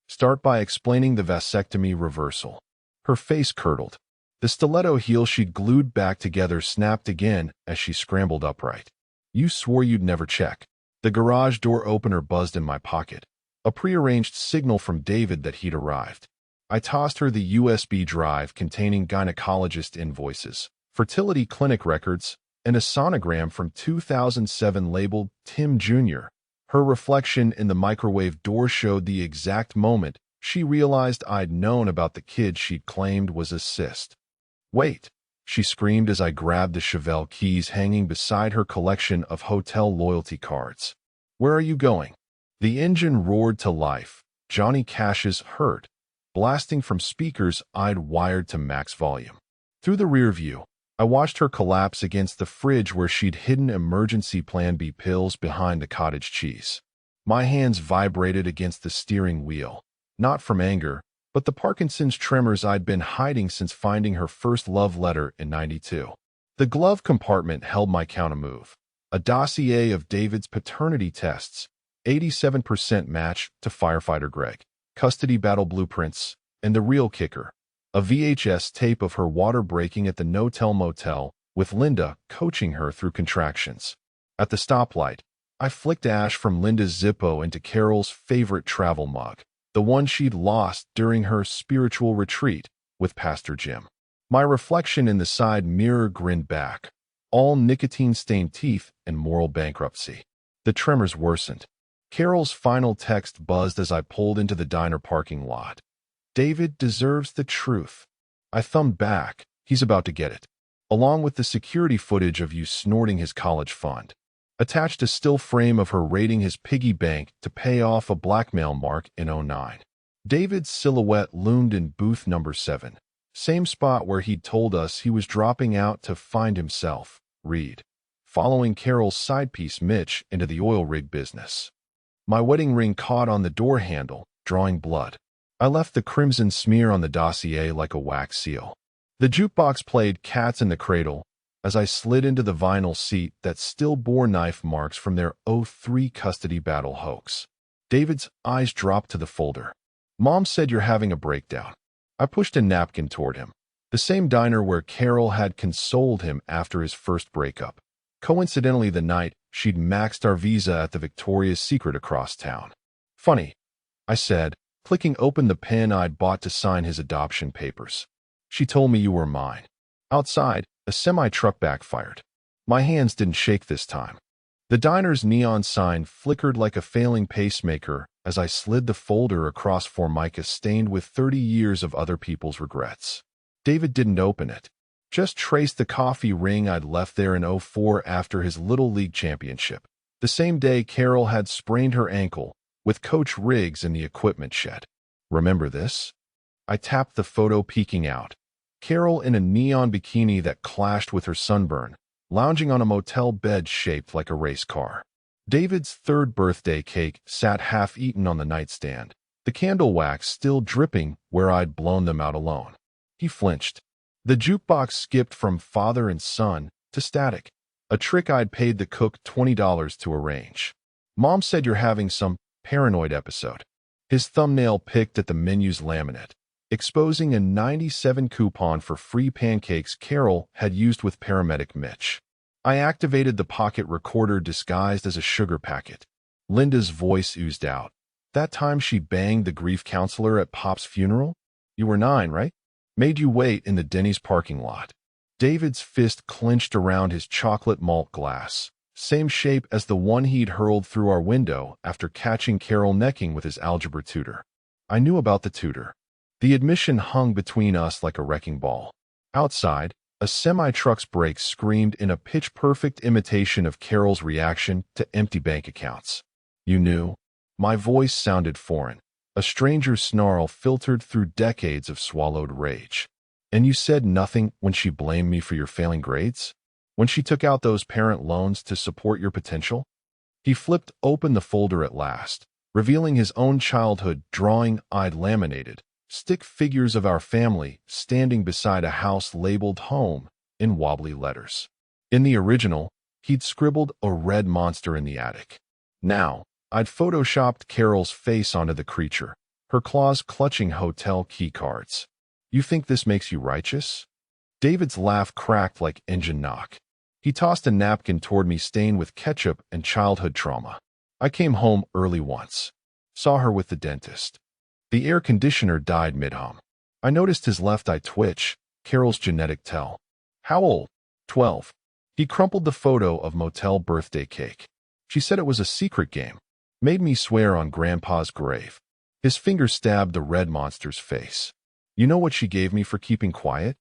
"Start by explaining the vasectomy reversal." Her face curdled. The stiletto heel she'd glued back together snapped again as she scrambled upright. "You swore you'd never check." The garage door opener buzzed in my pocket, a prearranged signal from David that he'd arrived. I tossed her the USB drive containing gynecologist invoices, fertility clinic records, and a sonogram from 2007 labeled Tim Jr. Her reflection in the microwave door showed the exact moment she realized I'd known about the kid she'd claimed was a cyst. "Wait," she screamed as I grabbed the Chevelle keys hanging beside her collection of hotel loyalty cards. "Where are you going?" The engine roared to life, Johnny Cash's Hurt, blasting from speakers I'd wired to max volume. Through the rear view, I watched her collapse against the fridge where she'd hidden emergency Plan B pills behind the cottage cheese. My hands vibrated against the steering wheel, not from anger, but the Parkinson's tremors I'd been hiding since finding her first love letter in '92. The glove compartment held my counter-move, a dossier of David's paternity tests, 87% match to firefighter Greg, custody battle blueprints, and the real kicker, a VHS tape of her water breaking at the no-tell motel with Linda coaching her through contractions. At the stoplight, I flicked ash from Linda's Zippo into Carol's favorite travel mug, the one she'd lost during her spiritual retreat with Pastor Jim. My reflection in the side mirror grinned back, all nicotine-stained teeth and moral bankruptcy. The tremors worsened. Carol's final text buzzed as I pulled into the diner parking lot. "David deserves the truth." I thumbed back. "He's about to get it." Along with the security footage of you snorting his college fund. Attached a still frame of her raiding his piggy bank to pay off a blackmail mark in '09. David's silhouette loomed in booth number 7, same spot where he'd told us he was dropping out to find himself, Reed, following Carol's side piece Mitch into the oil rig business. My wedding ring caught on the door handle, drawing blood. I left the crimson smear on the dossier like a wax seal. The jukebox played Cats in the Cradle as I slid into the vinyl seat that still bore knife marks from their '03 custody battle hoax. David's eyes dropped to the folder. "Mom said you're having a breakdown." I pushed a napkin toward him. The same diner where Carol had consoled him after his first breakup. Coincidentally the night she'd maxed our visa at the Victoria's Secret across town. "Funny," I said, clicking open the pen I'd bought to sign his adoption papers. "She told me you were mine." Outside, a semi-truck backfired. My hands didn't shake this time. The diner's neon sign flickered like a failing pacemaker as I slid the folder across Formica stained with 30 years of other people's regrets. David didn't open it. Just traced the coffee ring I'd left there in '04 after his Little League championship. The same day Carol had sprained her ankle, with Coach Riggs in the equipment shed. "Remember this?" I tapped the photo peeking out. Carol in a neon bikini that clashed with her sunburn, lounging on a motel bed shaped like a race car. David's third birthday cake sat half-eaten on the nightstand, the candle wax still dripping where I'd blown them out alone. He flinched. The jukebox skipped from father and son to static, a trick I'd paid the cook $20 to arrange. Mom said you're having some paranoid episode. His thumbnail picked at the menu's laminate, exposing a 97 coupon for free pancakes Carol had used with paramedic Mitch. I activated the pocket recorder disguised as a sugar packet. Linda's voice oozed out. That time she banged the grief counselor at Pop's funeral? You were 9, right? Made you wait in the Denny's parking lot. David's fist clenched around his chocolate malt glass, same shape as the one he'd hurled through our window after catching Carol necking with his algebra tutor. I knew about the tutor. The admission hung between us like a wrecking ball. Outside, a semi-truck's brakes screamed in a pitch-perfect imitation of Carol's reaction to empty bank accounts. You knew? My voice sounded foreign. A stranger's snarl filtered through decades of swallowed rage. And you said nothing when she blamed me for your failing grades? When she took out those parent loans to support your potential? He flipped open the folder at last, revealing his own childhood drawing I'd laminated, stick figures of our family standing beside a house labeled home in wobbly letters. In the original, he'd scribbled a red monster in the attic. Now, I'd photoshopped Carol's face onto the creature, her claws clutching hotel key cards. You think this makes you righteous? David's laugh cracked like engine knock. He tossed a napkin toward me stained with ketchup and childhood trauma. I came home early once. Saw her with the dentist. The air conditioner died mid-hum. I noticed his left eye twitch, Carol's genetic tell. How old? 12. He crumpled the photo of motel birthday cake. She said it was a secret game. Made me swear on Grandpa's grave. His finger stabbed the red monster's face. You know what she gave me for keeping quiet?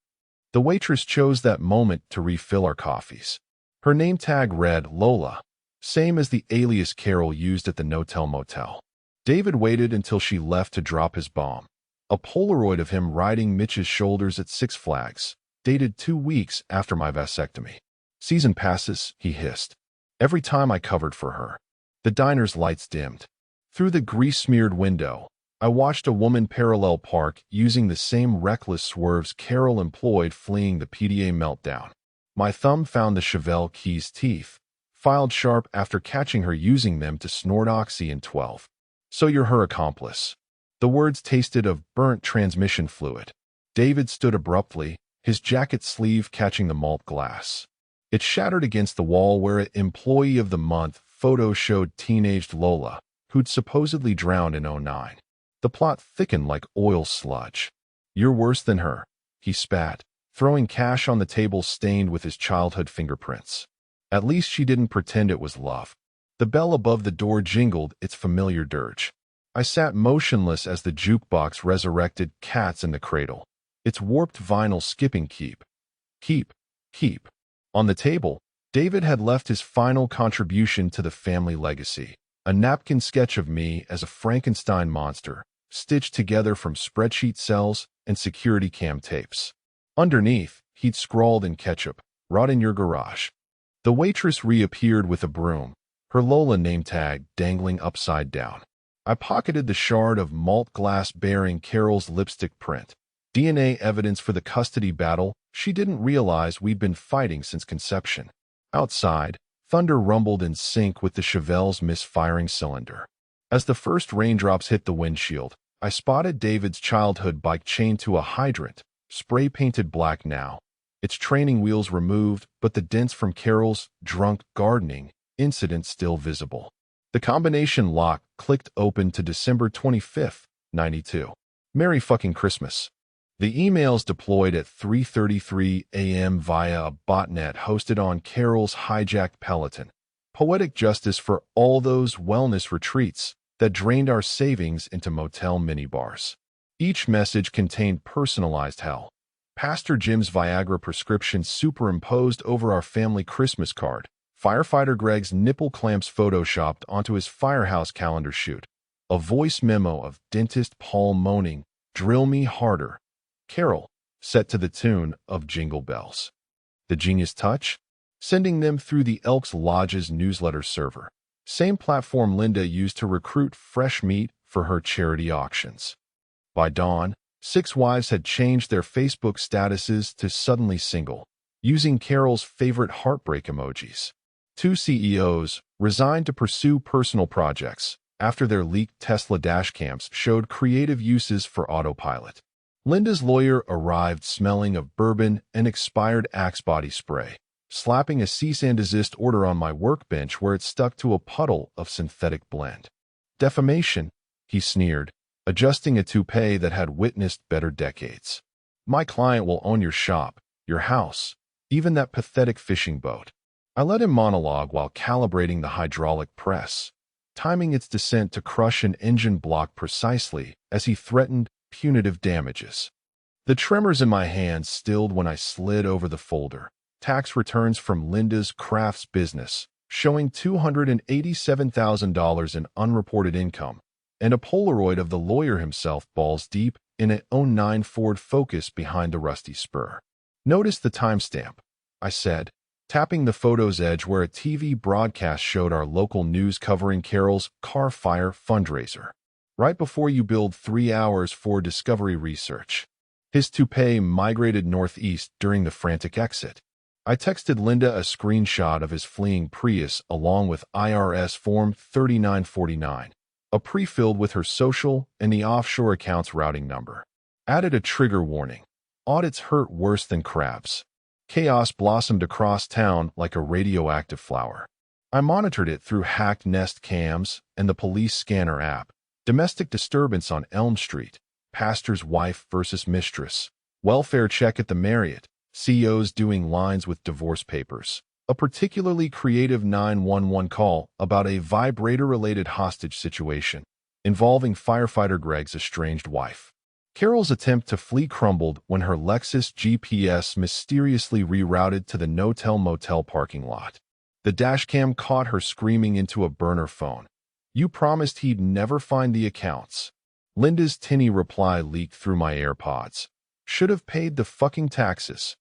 The waitress chose that moment to refill our coffees. Her name tag read Lola, same as the alias Carol used at the No-Tell Motel. David waited until she left to drop his bomb. A Polaroid of him riding Mitch's shoulders at Six Flags, dated 2 weeks after my vasectomy. Season passes, he hissed. Every time I covered for her. The diner's lights dimmed. Through the grease-smeared window, I watched a woman parallel park using the same reckless swerves Carol employed fleeing the PDA meltdown. My thumb found the Chevelle key's teeth, filed sharp after catching her using them to snort oxy in 12. So you're her accomplice. The words tasted of burnt transmission fluid. David stood abruptly, his jacket sleeve catching the malt glass. It shattered against the wall where an Employee of the Month photo showed teenaged Lola, who'd supposedly drowned in '09. The plot thickened like oil sludge. You're worse than her, he spat, throwing cash on the table stained with his childhood fingerprints. At least she didn't pretend it was love. The bell above the door jingled its familiar dirge. I sat motionless as the jukebox resurrected Cats in the Cradle, its warped vinyl skipping keep. Keep. Keep. On the table, David had left his final contribution to the family legacy, a napkin sketch of me as a Frankenstein monster, stitched together from spreadsheet cells and security cam tapes. Underneath, he'd scrawled in ketchup, "Rot in your garage." The waitress reappeared with a broom, her Lola name tag dangling upside down. I pocketed the shard of malt glass bearing Carol's lipstick print, DNA evidence for the custody battle she didn't realize we'd been fighting since conception. Outside, thunder rumbled in sync with the Chevelle's misfiring cylinder. As the first raindrops hit the windshield, I spotted David's childhood bike chained to a hydrant, spray-painted black now, its training wheels removed, but the dents from Carol's drunk gardening incident still visible. The combination lock clicked open to December 25th, 92. Merry fucking Christmas. The emails deployed at 3:33 a.m. via a botnet hosted on Carol's hijacked Peloton. Poetic justice for all those wellness retreats that drained our savings into motel minibars. Each message contained personalized hell. Pastor Jim's Viagra prescription superimposed over our family Christmas card. Firefighter Greg's nipple clamps photoshopped onto his firehouse calendar shoot. A voice memo of dentist Paul moaning, "Drill me harder." Carol, set to the tune of Jingle Bells. The genius touch? Sending them through the Elks Lodge's newsletter server. Same platform Linda used to recruit fresh meat for her charity auctions. By dawn, 6 wives had changed their Facebook statuses to suddenly single, using Carol's favorite heartbreak emojis. 2 CEOs resigned to pursue personal projects after their leaked Tesla dashcams showed creative uses for autopilot. Linda's lawyer arrived smelling of bourbon and expired Axe body spray, slapping a cease and desist order on my workbench where it stuck to a puddle of synthetic blend. Defamation, he sneered, adjusting a toupee that had witnessed better decades. My client will own your shop, your house, even that pathetic fishing boat. I let him monologue while calibrating the hydraulic press, timing its descent to crush an engine block precisely as he threatened punitive damages. The tremors in my hands stilled when I slid over the folder. Tax returns from Linda's crafts business, showing $287,000 in unreported income, and a Polaroid of the lawyer himself balls deep in an '09 Ford Focus behind the rusty spur. Notice the timestamp, I said, tapping the photo's edge where a TV broadcast showed our local news covering Carol's car fire fundraiser. Right before you build 3 hours for discovery research. His toupee migrated northeast during the frantic exit. I texted Linda a screenshot of his fleeing Prius along with IRS Form 3949, a pre-filled with her social and the offshore account's routing number. Added a trigger warning. Audits hurt worse than crabs. Chaos blossomed across town like a radioactive flower. I monitored it through hacked Nest cams and the police scanner app. Domestic disturbance on Elm Street. Pastor's wife versus mistress. Welfare check at the Marriott. CEOs doing lines with divorce papers. A particularly creative 911 call about a vibrator-related hostage situation involving firefighter Greg's estranged wife. Carol's attempt to flee crumbled when her Lexus GPS mysteriously rerouted to the no-tell-motel parking lot. The dashcam caught her screaming into a burner phone. You promised he'd never find the accounts. Linda's tinny reply leaked through my AirPods. Should have paid the fucking taxes.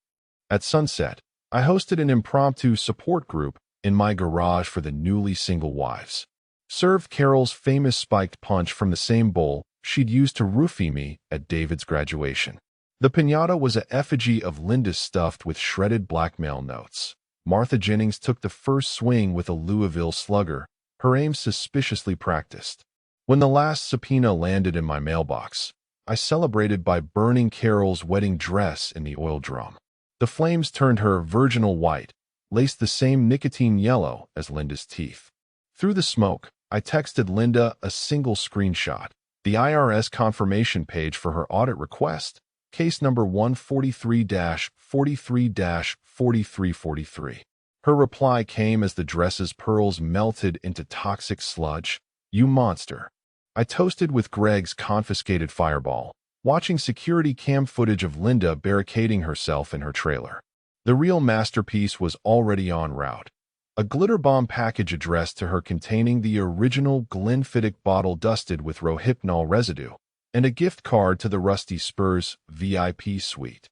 At sunset, I hosted an impromptu support group in my garage for the newly single wives. Served Carol's famous spiked punch from the same bowl she'd used to roofie me at David's graduation. The piñata was a effigy of Linda stuffed with shredded blackmail notes. Martha Jennings took the first swing with a Louisville slugger, her aim suspiciously practiced. When the last subpoena landed in my mailbox, I celebrated by burning Carol's wedding dress in the oil drum. The flames turned her virginal white, laced the same nicotine yellow as Linda's teeth. Through the smoke, I texted Linda a single screenshot, the IRS confirmation page for her audit request, case number 143-43-4343. Her reply came as the dress's pearls melted into toxic sludge. You monster. I toasted with Greg's confiscated fireball, watching security cam footage of Linda barricading herself in her trailer. The real masterpiece was already en route. A glitter bomb package addressed to her containing the original Glenfiddich bottle dusted with Rohypnol residue, and a gift card to the Rusty Spurs VIP suite.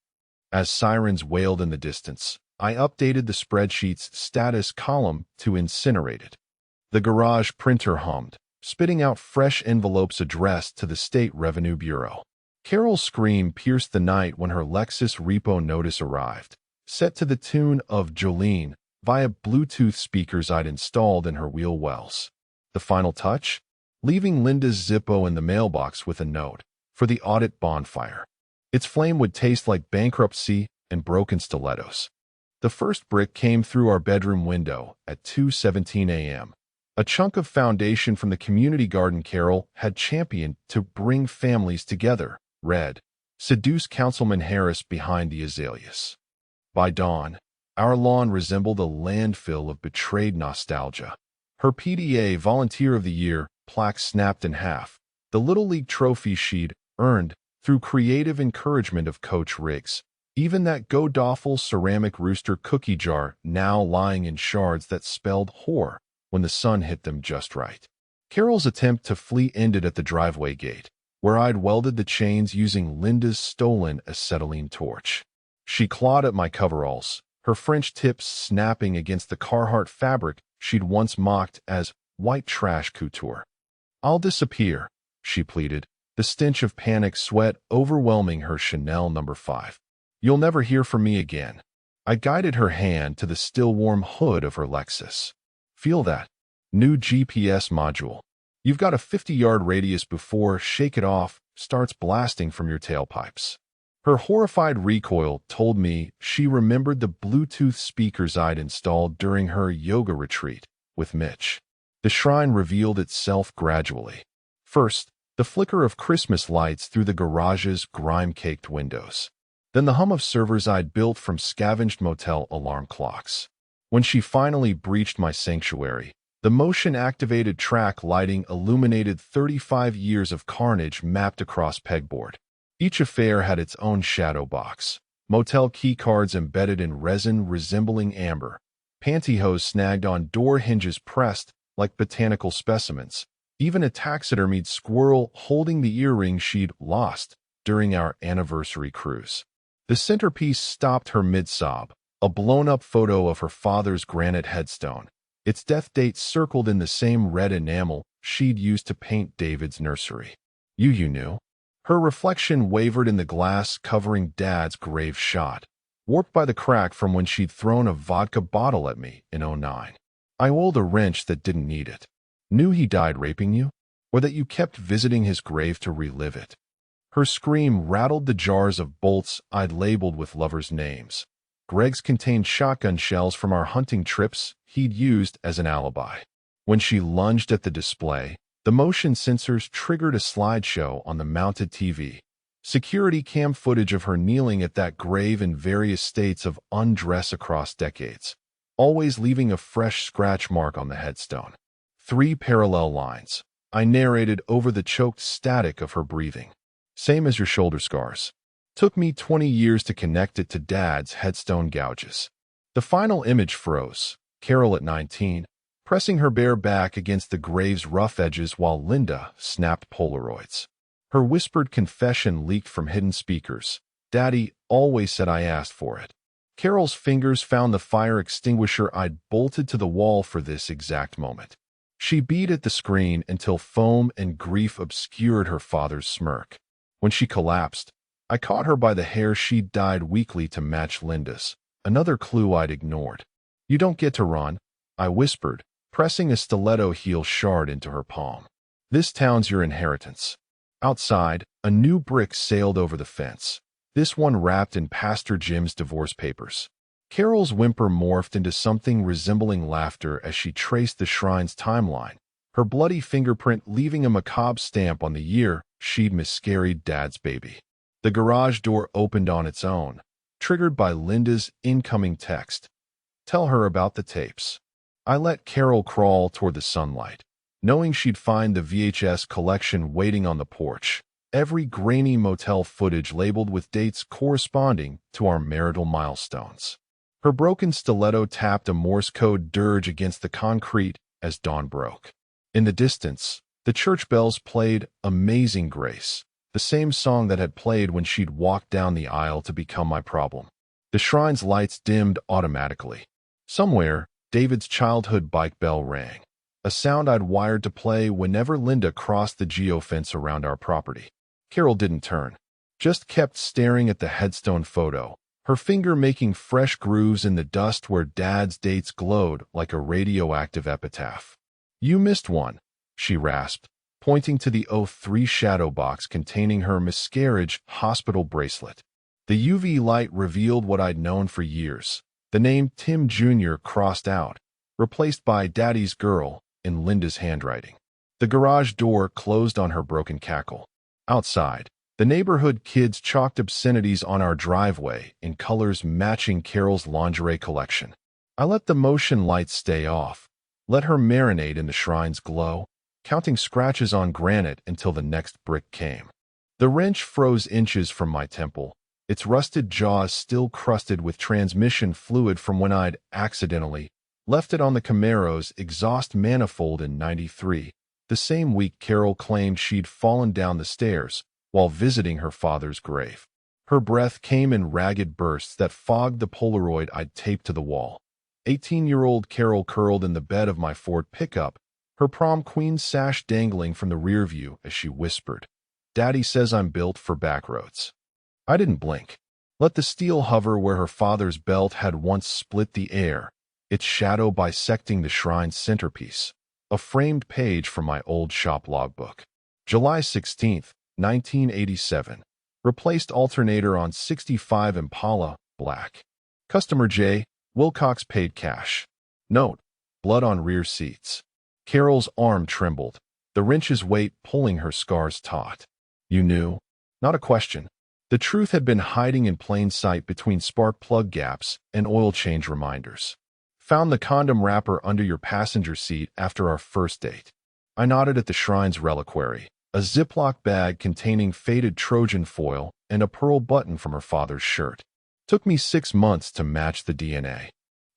As sirens wailed in the distance, I updated the spreadsheet's status column to incinerated. The garage printer hummed, spitting out fresh envelopes addressed to the State Revenue Bureau. Carol's scream pierced the night when her Lexus repo notice arrived, set to the tune of Jolene via Bluetooth speakers I'd installed in her wheel wells. The final touch? Leaving Linda's Zippo in the mailbox with a note for the audit bonfire. Its flame would taste like bankruptcy and broken stilettos. The first brick came through our bedroom window at 2:17 a.m. A chunk of foundation from the community garden Carol had championed to bring families together. Read, seduce Councilman Harris behind the azaleas. By dawn, our lawn resembled a landfill of betrayed nostalgia. Her PDA Volunteer of the Year plaque snapped in half, the Little League trophy she'd earned through creative encouragement of Coach Riggs. Even that Godawful ceramic rooster cookie jar now lying in shards that spelled whore when the sun hit them just right. Carol's attempt to flee ended at the driveway gate, where I'd welded the chains using Linda's stolen acetylene torch. She clawed at my coveralls, her French tips snapping against the Carhartt fabric she'd once mocked as white trash couture. "I'll disappear," she pleaded, the stench of panic sweat overwhelming her Chanel No. 5. "You'll never hear from me again." I guided her hand to the still warm hood of her Lexus. "Feel that? New GPS module. You've got a 50-yard radius before Shake It Off starts blasting from your tailpipes." Her horrified recoil told me she remembered the Bluetooth speakers I'd installed during her yoga retreat with Mitch. The shrine revealed itself gradually. First, the flicker of Christmas lights through the garage's grime-caked windows. Then the hum of servers I'd built from scavenged motel alarm clocks. When she finally breached my sanctuary, the motion-activated track lighting illuminated 35 years of carnage mapped across pegboard. Each affair had its own shadow box, motel keycards embedded in resin resembling amber, pantyhose snagged on door hinges pressed like botanical specimens, even a taxidermied squirrel holding the earring she'd lost during our anniversary cruise. The centerpiece stopped her mid-sob, a blown-up photo of her father's granite headstone, its death date circled in the same red enamel she'd used to paint David's nursery. You knew. Her reflection wavered in the glass covering Dad's grave shot, warped by the crack from when she'd thrown a vodka bottle at me in '09. I oiled a wrench that didn't need it. Knew he died raping you? Or that you kept visiting his grave to relive it? Her scream rattled the jars of bolts I'd labeled with lovers' names. Greg's contained shotgun shells from our hunting trips he'd used as an alibi. When she lunged at the display, the motion sensors triggered a slideshow on the mounted TV. Security cam footage of her kneeling at that grave in various states of undress across decades, always leaving a fresh scratch mark on the headstone. 3 parallel lines. I narrated over the choked static of her breathing. "Same as your shoulder scars. Took me 20 years to connect it to Dad's headstone gouges." The final image froze. Carol at 19, pressing her bare back against the grave's rough edges while Linda snapped Polaroids. Her whispered confession leaked from hidden speakers. "Daddy always said I asked for it." Carol's fingers found the fire extinguisher I'd bolted to the wall for this exact moment. She beat at the screen until foam and grief obscured her father's smirk. When she collapsed, I caught her by the hair she'd dyed weekly to match Linda's, another clue I'd ignored. "You don't get to run," I whispered, pressing a stiletto heel shard into her palm. "This town's your inheritance." Outside, a new brick sailed over the fence, this one wrapped in Pastor Jim's divorce papers. Carol's whimper morphed into something resembling laughter as she traced the shrine's timeline, her bloody fingerprint leaving a macabre stamp on the year she'd miscarried Dad's baby. The garage door opened on its own, triggered by Linda's incoming text. "Tell her about the tapes." I let Carol crawl toward the sunlight, knowing she'd find the VHS collection waiting on the porch, every grainy motel footage labeled with dates corresponding to our marital milestones. Her broken stiletto tapped a Morse code dirge against the concrete as dawn broke. In the distance, the church bells played Amazing Grace, the same song that had played when she'd walked down the aisle to become my problem. The shrine's lights dimmed automatically. Somewhere, David's childhood bike bell rang, a sound I'd wired to play whenever Linda crossed the geofence around our property. Carol didn't turn, just kept staring at the headstone photo, her finger making fresh grooves in the dust where Dad's dates glowed like a radioactive epitaph. "You missed one," she rasped, pointing to the '03 shadow box containing her miscarriage hospital bracelet. The UV light revealed what I'd known for years, the name Tim Jr. crossed out, replaced by Daddy's Girl in Linda's handwriting. The garage door closed on her broken cackle. Outside, the neighborhood kids chalked obscenities on our driveway in colors matching Carol's lingerie collection. I let the motion lights stay off, let her marinate in the shrine's glow, counting scratches on granite until the next brick came. The wrench froze inches from my temple, its rusted jaws still crusted with transmission fluid from when I'd accidentally left it on the Camaro's exhaust manifold in '93, the same week Carol claimed she'd fallen down the stairs while visiting her father's grave. Her breath came in ragged bursts that fogged the Polaroid I'd taped to the wall. 18-year-old Carol curled in the bed of my Ford pickup, her prom queen sash dangling from the rear view as she whispered, "Daddy says I'm built for backroads." I didn't blink. Let the steel hover where her father's belt had once split the air, its shadow bisecting the shrine's centerpiece, a framed page from my old shop logbook. July 16th, 1987. Replaced alternator on 65 Impala, black. Customer J. Wilcox paid cash. Note: blood on rear seats. Carol's arm trembled, the wrench's weight pulling her scars taut. You knew? Not a question. The truth had been hiding in plain sight between spark plug gaps and oil change reminders. Found the condom wrapper under your passenger seat after our first date. I nodded at the shrine's reliquary, a Ziploc bag containing faded Trojan foil and a pearl button from her father's shirt. Took me 6 months to match the DNA.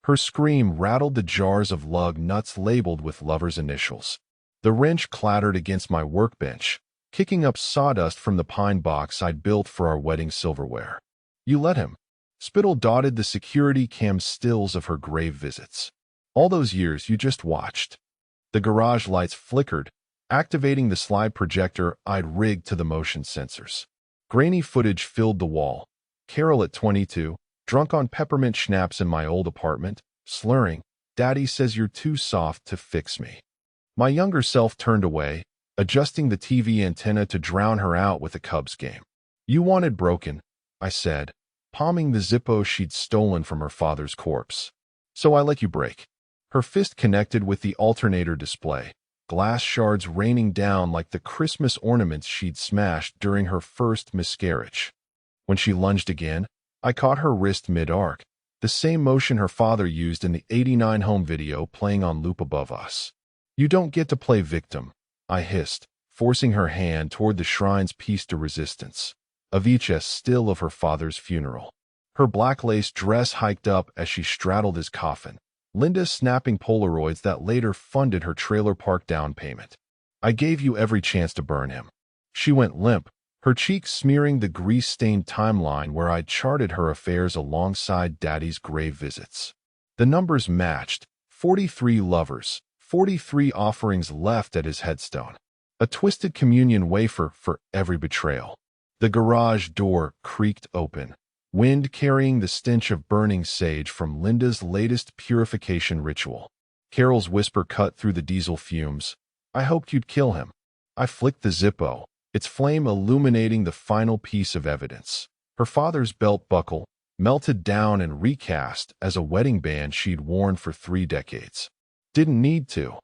Her scream rattled the jars of lug nuts labeled with lover's initials. The wrench clattered against my workbench, kicking up sawdust from the pine box I'd built for our wedding silverware. You let him. Spittle dotted the security cam stills of her grave visits. All those years you just watched. The garage lights flickered, activating the slide projector I'd rigged to the motion sensors. Grainy footage filled the wall. Carol at 22, drunk on peppermint schnapps in my old apartment, slurring, "Daddy says you're too soft to fix me." My younger self turned away, adjusting the TV antenna to drown her out with a Cubs game. "You wanted broken," I said, palming the Zippo she'd stolen from her father's corpse. "So I let you break." Her fist connected with the alternator display, glass shards raining down like the Christmas ornaments she'd smashed during her first miscarriage. When she lunged again, I caught her wrist mid-arc, the same motion her father used in the '89 home video playing on loop above us. "You don't get to play victim," I hissed, forcing her hand toward the shrine's piece de resistance, a VHS still of her father's funeral. Her black lace dress hiked up as she straddled his coffin, Linda snapping Polaroids that later funded her trailer park down payment. "I gave you every chance to burn him." She went limp, her cheeks smearing the grease-stained timeline where I'd charted her affairs alongside Daddy's grave visits. The numbers matched: 43 lovers, 43 offerings left at his headstone. A twisted communion wafer for every betrayal. The garage door creaked open, wind carrying the stench of burning sage from Linda's latest purification ritual. Carol's whisper cut through the diesel fumes. "I hoped you'd kill him." I flicked the Zippo, its flame illuminating the final piece of evidence. Her father's belt buckle, melted down and recast as a wedding band she'd worn for 3 decades. "Didn't need to,"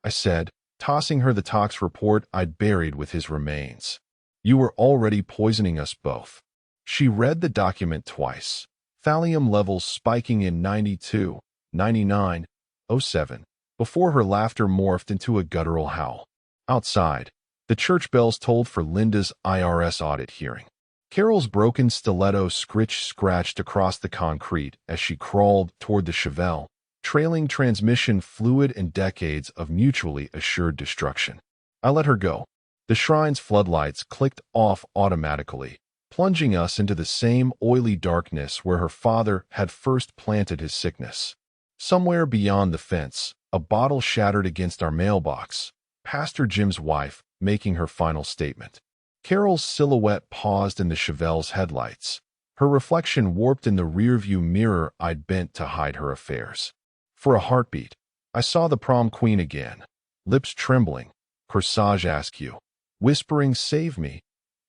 I said, tossing her the tox report I'd buried with his remains. "You were already poisoning us both." She read the document twice, thallium levels spiking in 92, 99, 07, before her laughter morphed into a guttural howl. Outside, the church bells tolled for Linda's IRS audit hearing. Carol's broken stiletto scratched across the concrete as she crawled toward the Chevelle, trailing transmission fluid and decades of mutually assured destruction. I let her go. The shrine's floodlights clicked off automatically, plunging us into the same oily darkness where her father had first planted his sickness. Somewhere beyond the fence, a bottle shattered against our mailbox, Pastor Jim's wife making her final statement. Carol's silhouette paused in the Chevelle's headlights, her reflection warped in the rearview mirror I'd bent to hide her affairs. For a heartbeat, I saw the prom queen again, lips trembling, corsage askew, whispering "save me"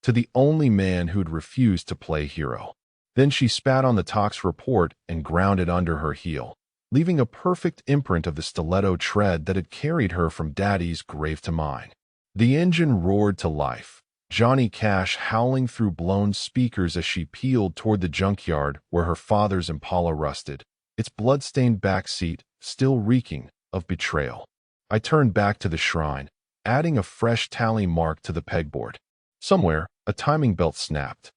to the only man who'd refused to play hero. Then she spat on the tox report and ground it under her heel, leaving a perfect imprint of the stiletto tread that had carried her from Daddy's grave to mine. The engine roared to life, Johnny Cash howling through blown speakers as she peeled toward the junkyard where her father's Impala rusted, its blood-stained backseat still reeking of betrayal. I turned back to the shrine, adding a fresh tally mark to the pegboard. Somewhere, a timing belt snapped.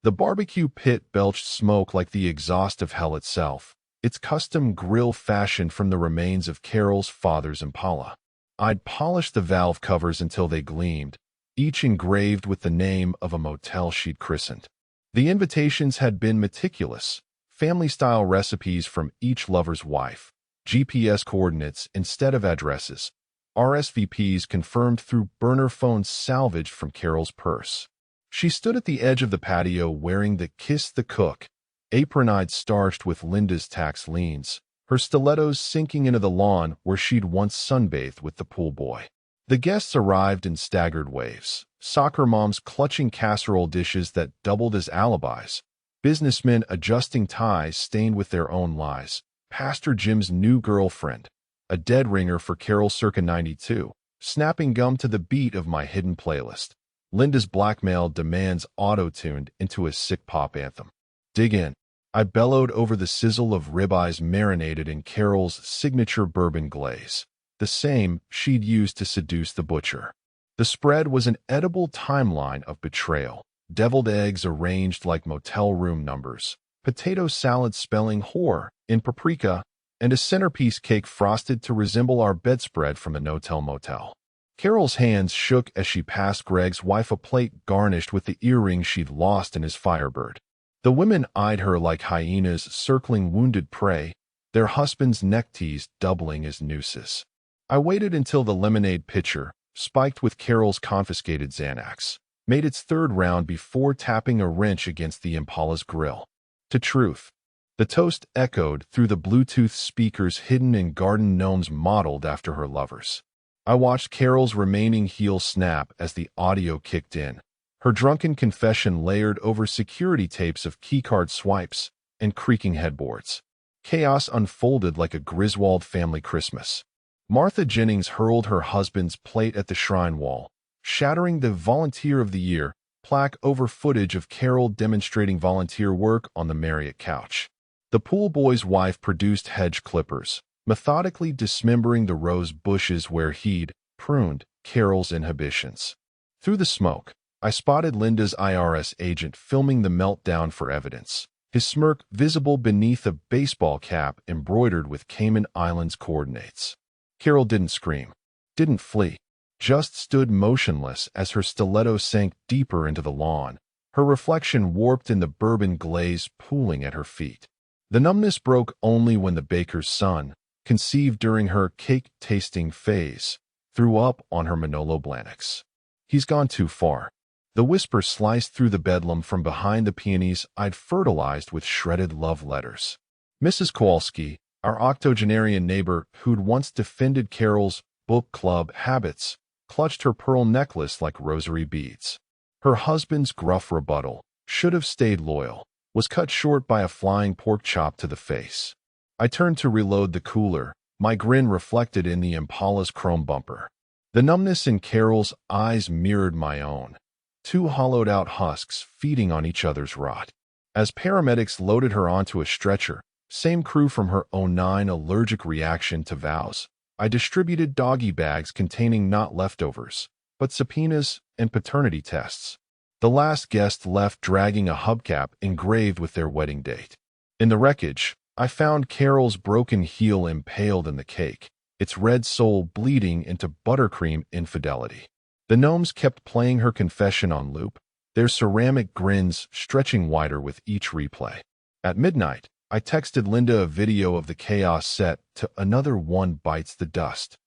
The barbecue pit belched smoke like the exhaust of hell itself, its custom grill fashioned from the remains of Carol's father's Impala. I'd polished the valve covers until they gleamed, each engraved with the name of a motel she'd christened. The invitations had been meticulous, family-style recipes from each lover's wife, GPS coordinates instead of addresses, RSVPs confirmed through burner phones salvaged from Carol's purse. She stood at the edge of the patio wearing the "Kiss the Cook" apron-eyed starched with Linda's tax liens, her stilettos sinking into the lawn where she'd once sunbathed with the pool boy. The guests arrived in staggered waves, soccer moms clutching casserole dishes that doubled as alibis, businessmen adjusting ties stained with their own lies, Pastor Jim's new girlfriend, a dead ringer for Carol circa 92, snapping gum to the beat of my hidden playlist. Linda's blackmail demands auto-tuned into a sick pop anthem. Dig in. I bellowed over the sizzle of ribeyes marinated in Carol's signature bourbon glaze, the same she'd used to seduce the butcher. The spread was an edible timeline of betrayal, deviled eggs arranged like motel room numbers, potato salad spelling whore in paprika, and a centerpiece cake frosted to resemble our bedspread from a no-tell motel. Carol's hands shook as she passed Greg's wife a plate garnished with the earring she'd lost in his Firebird. The women eyed her like hyenas circling wounded prey, their husbands' neckties doubling as nooses. I waited until the lemonade pitcher, spiked with Carol's confiscated Xanax, made its third round before tapping a wrench against the Impala's grill. To truth, the toast echoed through the Bluetooth speakers hidden in garden gnomes modeled after her lovers. I watched Carol's remaining heel snap as the audio kicked in, her drunken confession layered over security tapes of keycard swipes and creaking headboards. Chaos unfolded like a Griswold family Christmas. Martha Jennings hurled her husband's plate at the shrine wall, shattering the Volunteer of the Year plaque over footage of Carol demonstrating volunteer work on the Marriott couch. The pool boy's wife produced hedge clippers, methodically dismembering the rose bushes where he'd pruned Carol's inhibitions. Through the smoke, I spotted Linda's IRS agent filming the meltdown for evidence, his smirk visible beneath a baseball cap embroidered with Cayman Islands coordinates. Carol didn't scream, didn't flee, just stood motionless as her stiletto sank deeper into the lawn, her reflection warped in the bourbon glaze pooling at her feet. The numbness broke only when the baker's son, conceived during her cake-tasting phase, threw up on her Manolo Blahniks. He's gone too far. The whisper sliced through the bedlam from behind the peonies I'd fertilized with shredded love letters. Mrs. Kowalski, our octogenarian neighbor who'd once defended Carol's book club habits, clutched her pearl necklace like rosary beads. Her husband's gruff rebuttal, should have stayed loyal, was cut short by a flying pork chop to the face. I turned to reload the cooler, my grin reflected in the Impala's chrome bumper. The numbness in Carol's eyes mirrored my own, two hollowed-out husks feeding on each other's rot. As paramedics loaded her onto a stretcher, same crew from her '09 allergic reaction to vows, I distributed doggy bags containing not leftovers, but subpoenas and paternity tests. The last guest left dragging a hubcap engraved with their wedding date. In the wreckage, I found Carol's broken heel impaled in the cake, its red soul bleeding into buttercream infidelity. The gnomes kept playing her confession on loop, their ceramic grins stretching wider with each replay. At midnight, I texted Linda a video of the chaos set to Another One Bites the Dust.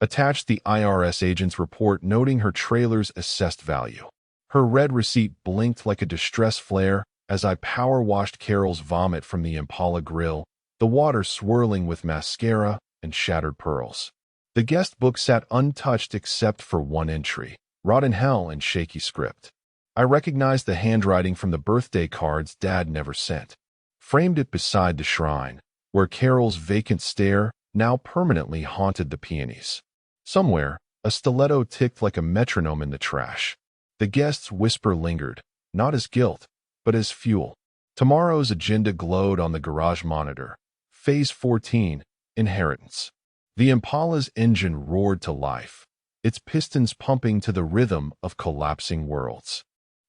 Attached the IRS agent's report noting her trailer's assessed value. Her red receipt blinked like a distress flare as I power-washed Carol's vomit from the Impala grill, the water swirling with mascara and shattered pearls. The guest book sat untouched except for one entry, Rotten Hell in shaky script. I recognized the handwriting from the birthday cards Dad never sent. Framed it beside the shrine, where Carol's vacant stare now permanently haunted the peonies. Somewhere, a stiletto ticked like a metronome in the trash. The guest's whisper lingered, not as guilt, but as fuel. Tomorrow's agenda glowed on the garage monitor. Phase 14, Inheritance. The Impala's engine roared to life, its pistons pumping to the rhythm of collapsing worlds.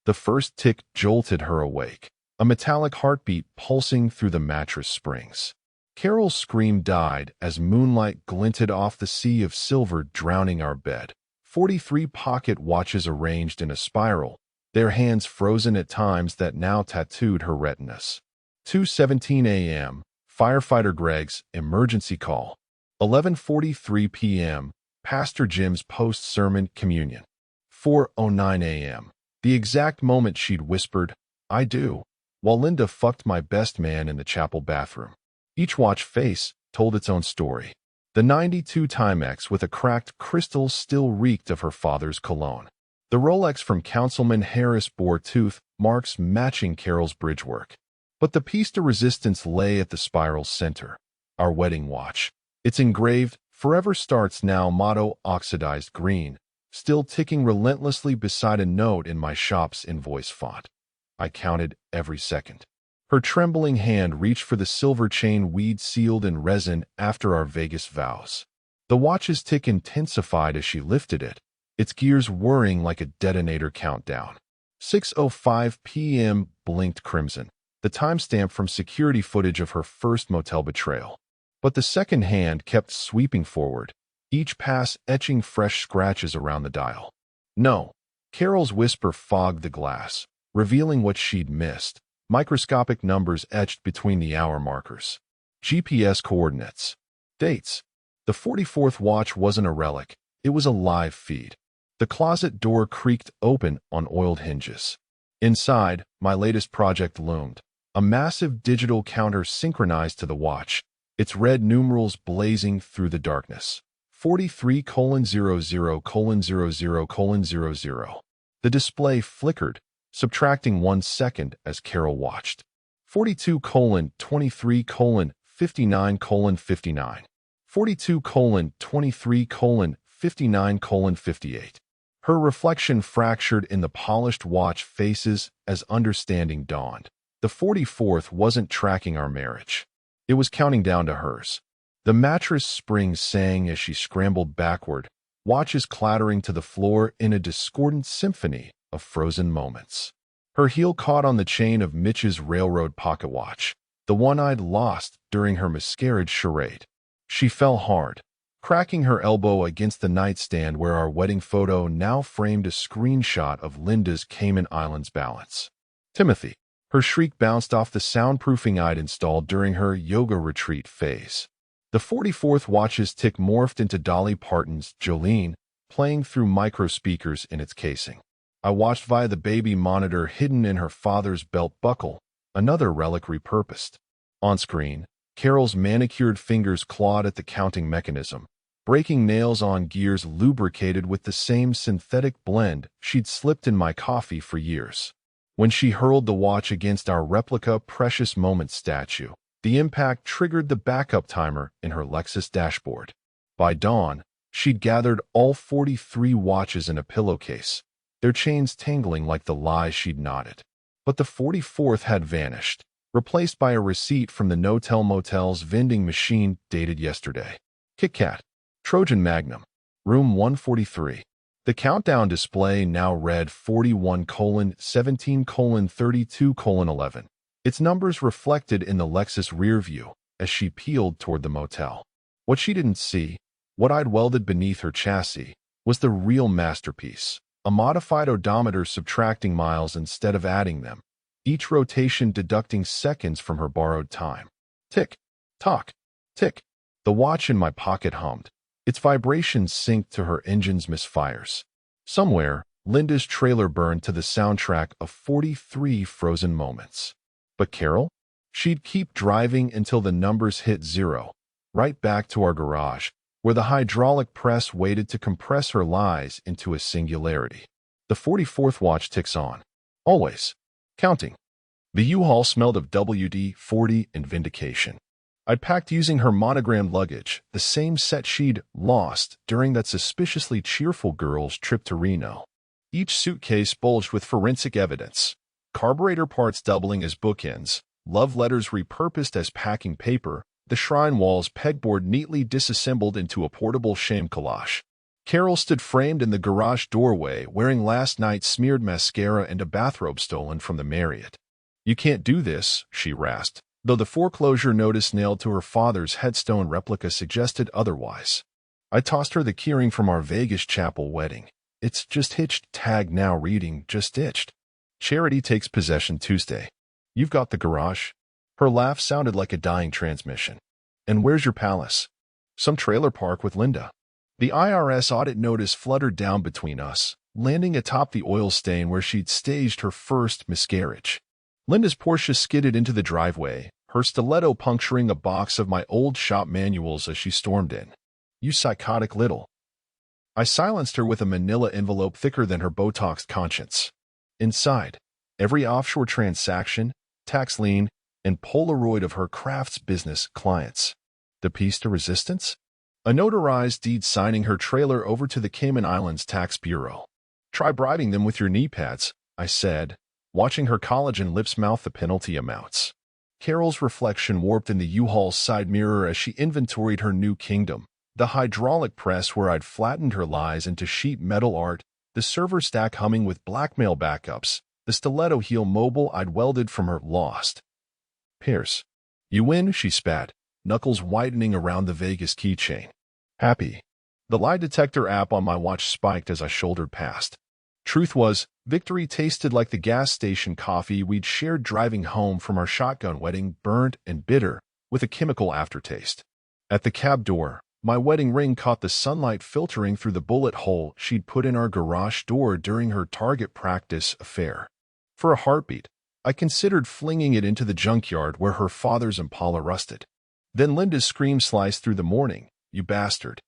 The first tick jolted her awake, a metallic heartbeat pulsing through the mattress springs. Carol's scream died as moonlight glinted off the sea of silver drowning our bed. 43 pocket watches arranged in a spiral, their hands frozen at times that now tattooed her retinas. 2:17 a.m., firefighter Greg's emergency call. 11:43 p.m., Pastor Jim's post-sermon communion. 4:09 a.m. The exact moment she'd whispered, "I do," while Linda fucked my best man in the chapel bathroom. Each watch face told its own story. The 92 Timex with a cracked crystal still reeked of her father's cologne. The Rolex from Councilman Harris bore tooth marks matching Carol's bridge work. But the piece de resistance lay at the spiral's center. Our wedding watch. Its engraved, "Forever Starts Now" motto, oxidized green, still ticking relentlessly beside a note in my shop's invoice font. I counted every second. Her trembling hand reached for the silver chain we'd sealed in resin after our Vegas vows. The watch's tick intensified as she lifted it, its gears whirring like a detonator countdown. 6:05 p.m. blinked crimson, the timestamp from security footage of her first motel betrayal. But the second hand kept sweeping forward, each pass etching fresh scratches around the dial. No. Carol's whisper fogged the glass, revealing what she'd missed. Microscopic numbers etched between the hour markers. GPS coordinates. Dates. The 44th watch wasn't a relic, it was a live feed. The closet door creaked open on oiled hinges. Inside, my latest project loomed. A massive digital counter synchronized to the watch, its red numerals blazing through the darkness. 43:00:00:00. The display flickered, subtracting 1 second as Carol watched. 42:23:59:59. 42:23:59:58. Her reflection fractured in the polished watch faces as understanding dawned. The 44th wasn't tracking our marriage. It was counting down to hers. The mattress springs sang as she scrambled backward, watches clattering to the floor in a discordant symphony of frozen moments. Her heel caught on the chain of Mitch's railroad pocket watch, the one I'd lost during her miscarriage charade. She fell hard, cracking her elbow against the nightstand where our wedding photo now framed a screenshot of Linda's Cayman Islands balance. Timothy. Her shriek bounced off the soundproofing I'd installed during her yoga retreat phase. The 44th watch's tick morphed into Dolly Parton's Jolene, playing through micro speakers in its casing. I watched via the baby monitor hidden in her father's belt buckle, another relic repurposed. On screen, Carol's manicured fingers clawed at the counting mechanism, breaking nails on gears lubricated with the same synthetic blend she'd slipped in my coffee for years. When she hurled the watch against our replica Precious Moments statue, the impact triggered the backup timer in her Lexus dashboard. By dawn, she'd gathered all 43 watches in a pillowcase, their chains tangling like the lies she'd knotted. But the 44th had vanished, replaced by a receipt from the No-Tell Motel's vending machine dated yesterday. Kit Kat. Trojan Magnum. Room 143. The countdown display now read 41:17:32:11. Its numbers reflected in the Lexus rear view as she peeled toward the motel. What she didn't see, what I'd welded beneath her chassis, was the real masterpiece, a modified odometer subtracting miles instead of adding them, each rotation deducting seconds from her borrowed time. Tick, tock, tick. The watch in my pocket hummed, its vibrations synced to her engine's misfires. Somewhere, Linda's trailer burned to the soundtrack of 43 frozen moments. But Carol? She'd keep driving until the numbers hit zero, right back to our garage, where the hydraulic press waited to compress her lies into a singularity. The 44th watch ticks on. Always. Counting. The U-Haul smelled of WD-40 and vindication. I'd packed using her monogrammed luggage, the same set she'd lost during that suspiciously cheerful girl's trip to Reno. Each suitcase bulged with forensic evidence, carburetor parts doubling as bookends, love letters repurposed as packing paper, the shrine wall's pegboard neatly disassembled into a portable shame collage. Carol stood framed in the garage doorway wearing last night's smeared mascara and a bathrobe stolen from the Marriott. "You can't do this," she rasped, though the foreclosure notice nailed to her father's headstone replica suggested otherwise. I tossed her the keyring from our Vegas chapel wedding. "It's just hitched, tag now reading, just ditched. Charity takes possession Tuesday. You've got the garage." Her laugh sounded like a dying transmission. "And where's your palace?" "Some trailer park with Linda." The IRS audit notice fluttered down between us, landing atop the oil stain where she'd staged her first miscarriage. Linda's Porsche skidded into the driveway, her stiletto puncturing a box of my old shop manuals as she stormed in. "You psychotic little." I silenced her with a manila envelope thicker than her Botoxed conscience. Inside, every offshore transaction, tax lien, and Polaroid of her crafts business clients. The piece de resistance? A notarized deed signing her trailer over to the Cayman Islands Tax Bureau. "Try bribing them with your knee pads," I said, watching her collagen lips mouth the penalty amounts. Carol's reflection warped in the U-Haul's side mirror as she inventoried her new kingdom. The hydraulic press where I'd flattened her lies into sheet metal art, the server stack humming with blackmail backups, the stiletto heel mobile I'd welded from her lost. "Pierce. You win," she spat, knuckles whitening around the Vegas keychain. "Happy." The lie detector app on my watch spiked as I shouldered past. Truth was, victory tasted like the gas station coffee we'd shared driving home from our shotgun wedding, burnt and bitter, with a chemical aftertaste. At the cab door, my wedding ring caught the sunlight filtering through the bullet hole she'd put in our garage door during her target practice affair. For a heartbeat, I considered flinging it into the junkyard where her father's Impala rusted. Then Linda's scream sliced through the morning, "You bastard,"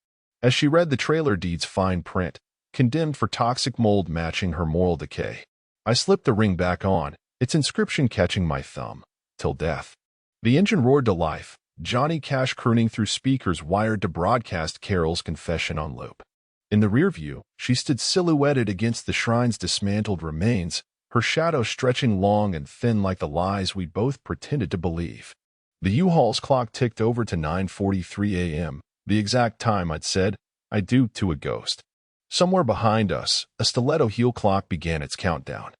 as she read the trailer deed's fine print, condemned for toxic mold matching her moral decay. I slipped the ring back on, its inscription catching my thumb. "Till death." The engine roared to life, Johnny Cash crooning through speakers wired to broadcast Carol's confession on loop. In the rear view, she stood silhouetted against the shrine's dismantled remains, her shadow stretching long and thin like the lies we'd both pretended to believe. The U-Haul's clock ticked over to 9:43 a.m., the exact time I'd said "I do" to a ghost. Somewhere behind us, a stiletto heel clock began its countdown.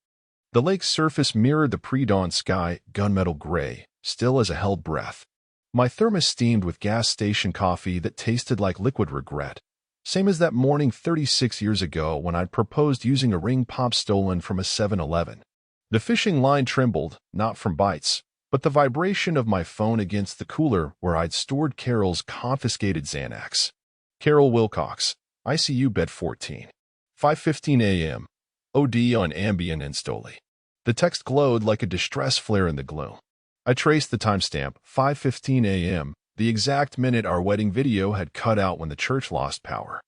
The lake's surface mirrored the pre-dawn sky, gunmetal gray, still as a held breath. My thermos steamed with gas station coffee that tasted like liquid regret. Same as that morning 36 years ago when I'd proposed using a ring pop stolen from a 7-Eleven. The fishing line trembled, not from bites, but the vibration of my phone against the cooler where I'd stored Carol's confiscated Xanax. Carol Wilcox, ICU bed 14. 5:15 a.m. OD on Ambien and Stoli. The text glowed like a distress flare in the gloom. I traced the timestamp, 5:15 a.m., the exact minute our wedding video had cut out when the church lost power.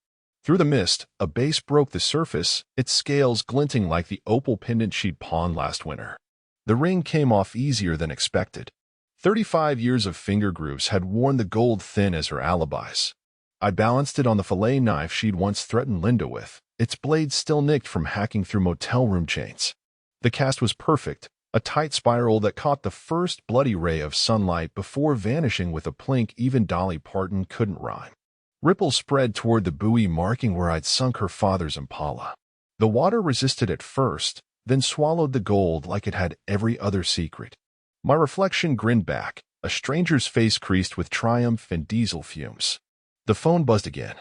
Through the mist, a base broke the surface, its scales glinting like the opal pendant she'd pawned last winter. The ring came off easier than expected. 35 years of finger grooves had worn the gold thin as her alibis. I balanced it on the fillet knife she'd once threatened Linda with, its blade still nicked from hacking through motel room chains. The cast was perfect, a tight spiral that caught the first bloody ray of sunlight before vanishing with a plink even Dolly Parton couldn't rhyme. Ripples spread toward the buoy marking where I'd sunk her father's Impala. The water resisted at first, then swallowed the gold like it had every other secret. My reflection grinned back, a stranger's face creased with triumph and diesel fumes. The phone buzzed again.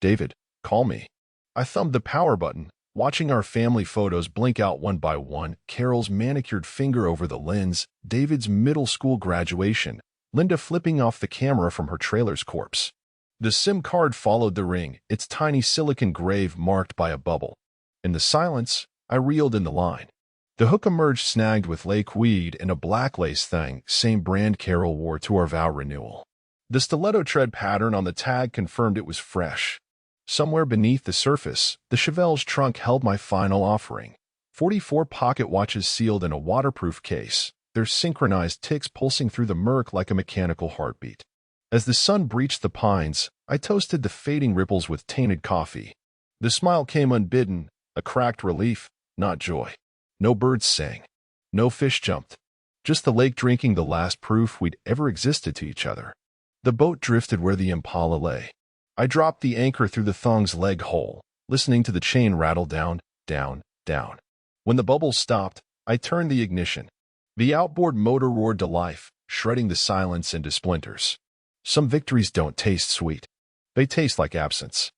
"David, call me." I thumbed the power button, watching our family photos blink out one by one, Carol's manicured finger over the lens, David's middle school graduation, Linda flipping off the camera from her trailer's corpse. The SIM card followed the ring, its tiny silicon grave marked by a bubble. In the silence, I reeled in the line. The hook emerged snagged with lake weed and a black lace thing, same brand Carol wore to our vow renewal. The stiletto tread pattern on the tag confirmed it was fresh. Somewhere beneath the surface, the Chevelle's trunk held my final offering. 44 pocket watches sealed in a waterproof case, their synchronized ticks pulsing through the murk like a mechanical heartbeat. As the sun breached the pines, I toasted the fading ripples with tainted coffee. The smile came unbidden, a cracked relief, not joy. No birds sang. No fish jumped. Just the lake drinking the last proof we'd ever existed to each other. The boat drifted where the Impala lay. I dropped the anchor through the thong's leg hole, listening to the chain rattle down, down, down. When the bubbles stopped, I turned the ignition. The outboard motor roared to life, shredding the silence into splinters. Some victories don't taste sweet. They taste like absence.